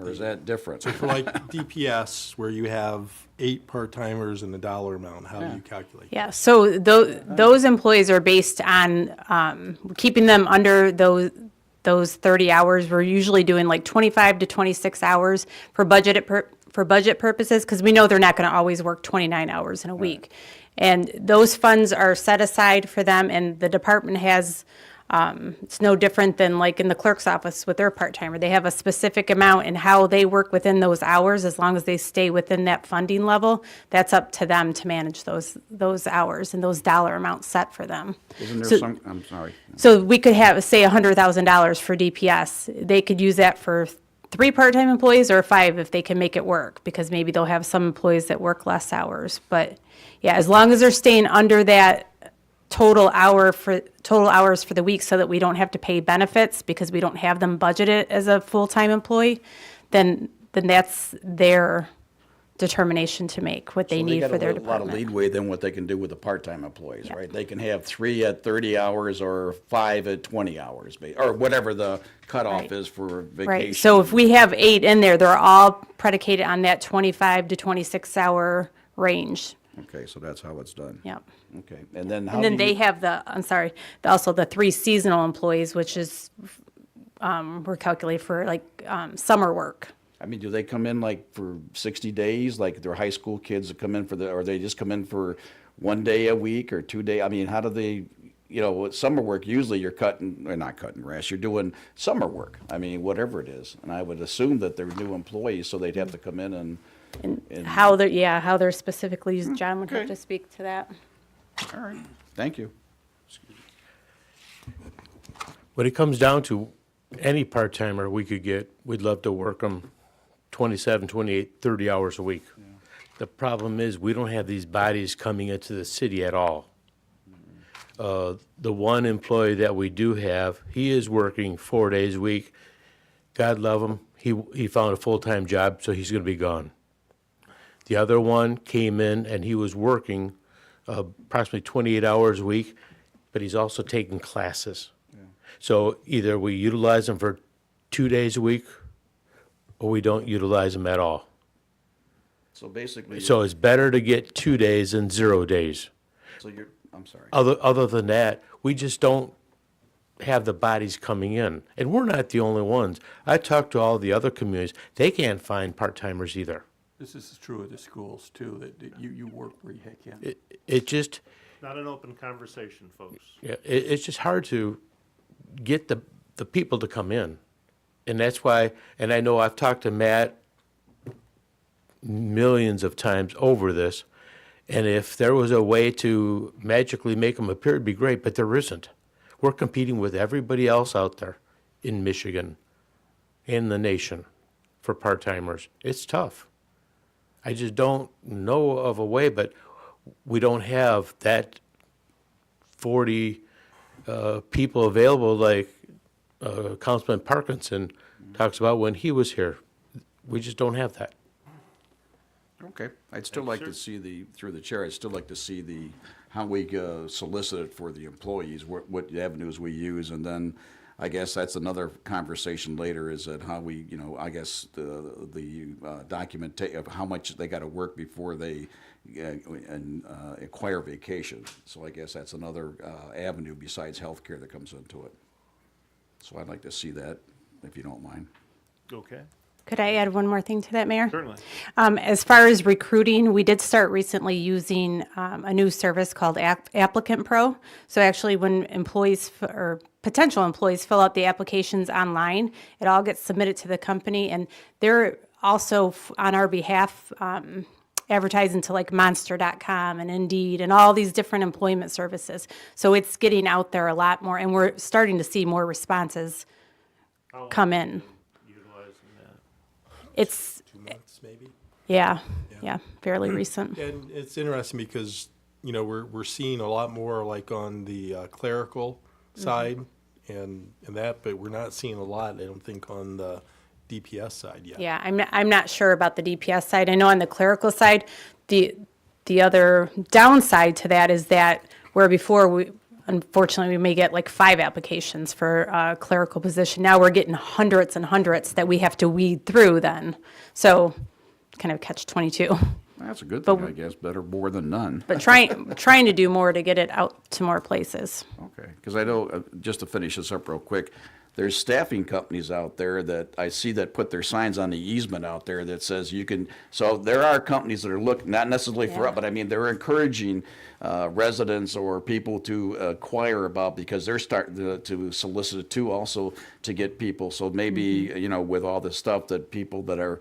Or is that different? for like DPS, where you have 8 part-timers and a dollar amount, how do you calculate? Yeah, so those employees are based on keeping them under those 30 hours. We're usually doing like 25 to 26 hours for budget purposes, because we know they're not going to always work 29 hours in a week. And those funds are set aside for them, and the department has, it's no different than like in the clerk's office with their part-timer. They have a specific amount, and how they work within those hours, as long as they stay within that funding level, that's up to them to manage those hours and those dollar amounts set for them. Isn't So- there some, I'm sorry. So we could have, say, $100,000 for DPS. They could use that for 3 part-time employees or 5 if they can make it work, because maybe they'll have some employees that work less hours. But yeah, as long as they're staying under that total hours for the week, so that we don't have to pay benefits because we don't have them budgeted as a full-time employee, then that's their determination to make what they need for their So they got a lot of department. leadway than what they can do with the part-time employees, right? They can have 3 at 30 hours or 5 at 20 hours, or whatever the cutoff Right. is for vacation. Right, so if we have 8 in there, they're all predicated on that 25 to 26 hour range. Okay, so that's how it's done. Yep. Okay, and then how And then do you? they have also the 3 seasonal employees, which is, we're calculating for like summer work. I mean, do they come in like for 60 days, like they're high school kids that come in or they just come in for 1 day a week or 2 day? I mean, how do they, with summer work, usually you're not cutting grass, you're doing summer work. I mean, whatever it is. And I would assume that they're new employees, so they'd have to come in and. How they're specifically used, John would have okay. to speak to that. All right, thank you. When it comes down to any part-timer we could get, we'd love to work them 27, 28, 30 hours a week. The problem is, we don't have these bodies coming into the city at all. The one employee that we do have, he is working 4 days a week. God love him, he found a full-time job, so he's gonna be gone. The other one came in and he was working approximately 28 hours a week, but he's also taking classes. So either we utilize him for 2 days a week, or we don't utilize him at all. So basically, So it's better to get 2 days than 0 days. I'm sorry. Other than that, we just don't have the bodies coming in. And we're not the only ones. I talked to all the other communities. They can't find part-timers either. This is true of the schools too, that you work where you can. It just, Not an open conversation, folks. yeah, it's just hard to get the people to come in. And that's why, and I know I've talked to Matt millions of times over this, and if there was a way to magically make them appear, it'd be great, but there isn't. We're competing with everybody else out there in Michigan, in the nation, for part-timers. It's tough. I just don't know of a way, but we don't have that 40 people available like Councilman Parkinson talks about when he was here. We just don't have that. Okay, I'd still like to see through the chair, I'd still like to see how we solicit it for the employees, what avenues we use, and then I guess that's another conversation later, is that how we, I guess the document of how much they gotta work before they acquire vacation. So I guess that's another avenue besides healthcare that comes into it. So I'd like to see that, if you don't mind. Okay, Could I add one more thing to that, Mayor? certainly. As far as recruiting, we did start recently using a new service called Applicant Pro. So actually, when employees or potential employees fill out the applications online, it all gets submitted to the company, and they're also on our behalf advertising to like Monster.com and Indeed and all these different employment services. So it's getting out there a lot more, and we're starting to see more responses come in. Utilizing that. It's 2 months, maybe? yeah, fairly recent. And it's interesting because, we're seeing a lot more like on the clerical side and that, but we're not seeing a lot, I don't think, on the DPS side yet. Yeah, I'm not sure about the DPS side. I know on the clerical side, the other downside to that is that where before unfortunately, we may get like 5 applications for a clerical position. Now we're getting hundreds and hundreds that we have to weed through then. So kind of catch-22. That's a good thing, I guess, better more than none. But trying to do more to get it out to more places. Okay, because I know, just to finish this up real quick, there's staffing companies out there that I see that put their signs on the easement out there that says you can, so there are companies that are looking, not necessarily for us, but I mean, they're encouraging residents or people to inquire about, because they're starting to solicit it too, also to get people. So maybe, with all this stuff, that people that are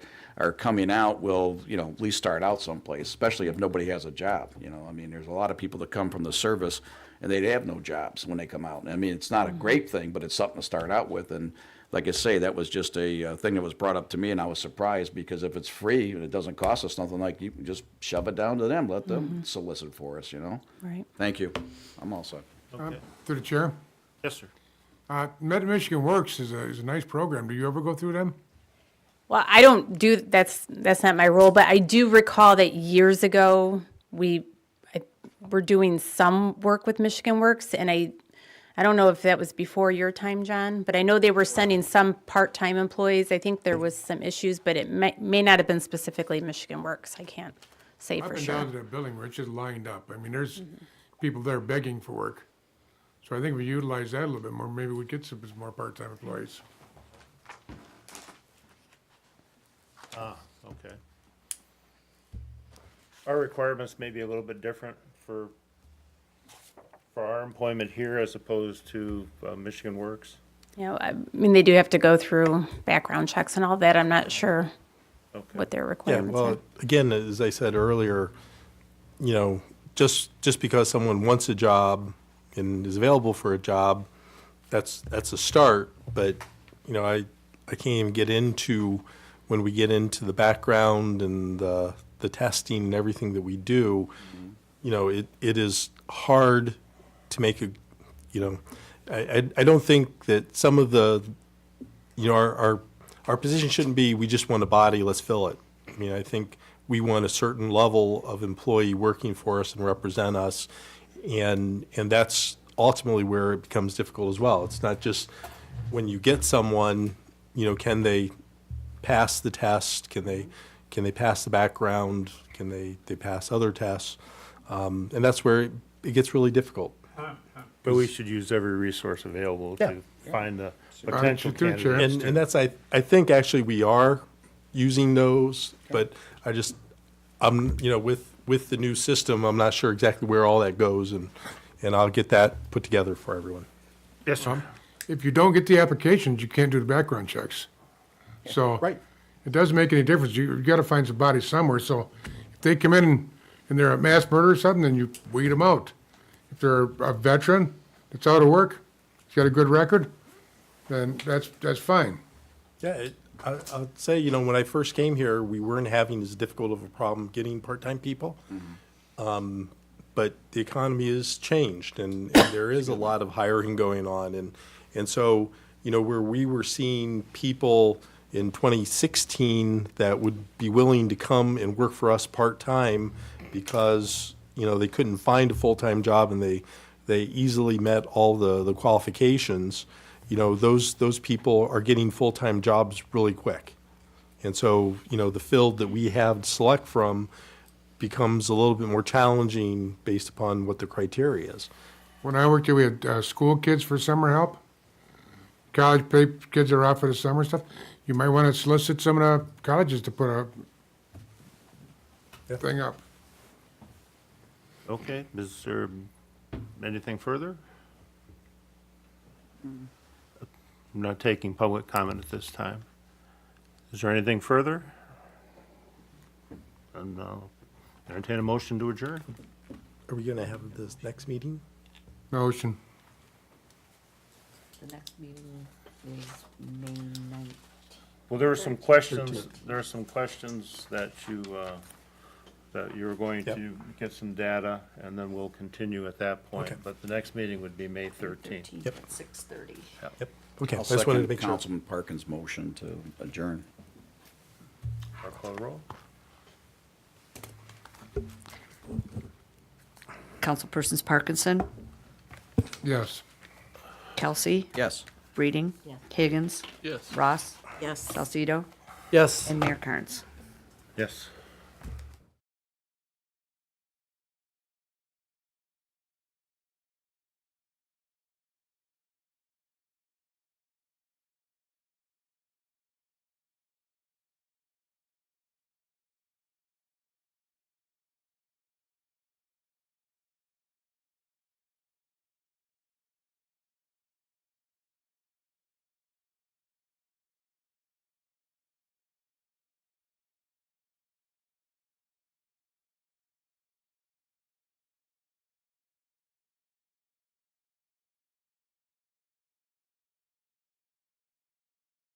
coming out will, at least start out someplace, especially if nobody has a job. I mean, there's a lot of people that come from the service and they have no jobs when they come out. I mean, it's not a great thing, but it's something to start out with. And like I say, that was just a thing that was brought up to me, and I was surprised, because if it's free and it doesn't cost us nothing, like, you can just shove it down to them, let them solicit for us, Right. Thank you. I'm all set. Okay. Through the chair, Yes, sir. Michigan Works is a nice program. Do you ever go through them? Well, I don't do, that's not my role, but I do recall that years ago, we're doing some work with Michigan Works, and I don't know if that was before your time, John, but I know they were sending some part-time employees. I think there was some issues, but it may not have been specifically Michigan Works. I can't say I've for been sure. down to that building where it's just lined up. I mean, there's people there begging for work. So I think if we utilize that a little bit more, maybe we'd get some more part-time employees. Okay. Our requirements may be a little bit different for our employment here as opposed to Michigan Works. I mean, they do have to go through background checks and all that. I'm not sure Okay. what their Yeah, requirements are. well, again, as I said earlier, just because someone wants a job and is available for a job, that's a start. But, I can't even get into, when we get into the background and the testing and everything that we do, it is hard to make I don't think that some of the, our position shouldn't be, we just want a body, let's fill it. I mean, I think we want a certain level of employee working for us and represent us, and that's ultimately where it becomes difficult as well. It's not just when you get someone, can they pass the test? Can they pass the background? Can they pass other tests? And that's where it gets really difficult. But we should use every resource available to find the potential Through the chair. candidates. And that's, I think actually we are using those, but with the new system, I'm not sure exactly where all that goes, and I'll get that put together for everyone. Yes, sir. If you don't get the applications, you can't do the background checks. So. Right. It doesn't make any difference. You gotta find somebody somewhere. So if they come in and they're a mass murderer or something, then you weed them out. If they're a veteran that's out of work, he's got a good record, then that's fine. Yeah, I'll say, when I first came here, we weren't having as difficult of a problem getting part-time people. but the economy has changed, and there is a lot of hiring going on, and so, you know, where we were seeing people in 2016 that would be willing to come and work for us part-time because, you know, they couldn't find a full-time job and they easily met all the qualifications, you know, those people are getting full-time jobs really quick. And so, you know, the field that we have to select from becomes a little bit more challenging based upon what the criteria is. When I worked here, we had school kids for summer help. College kids are off for the summer stuff. You might want to solicit some of the colleges to put a thing up. Okay, is there anything further? I'm not taking public comment at this time. Is there anything further? And entertain a motion to adjourn. Are we gonna have this next meeting? Motion. The next meeting is May 9th. Well, there are some questions, that you're going Yep. to get some data, and then we'll continue at that point. Okay. But the next meeting would be May 13th. Yep. At 6:30. Yep. Okay, I I'll just wanted to second make sure. Councilman Parkin's motion to adjourn. Clerk call the roll. Councilpersons Parkinson, Yes. Kelsey, Yes. Breeding, Yes. Higgins, Yes. Ross, Yes. Salcido, Yes. and Mayor Carnes. Yes.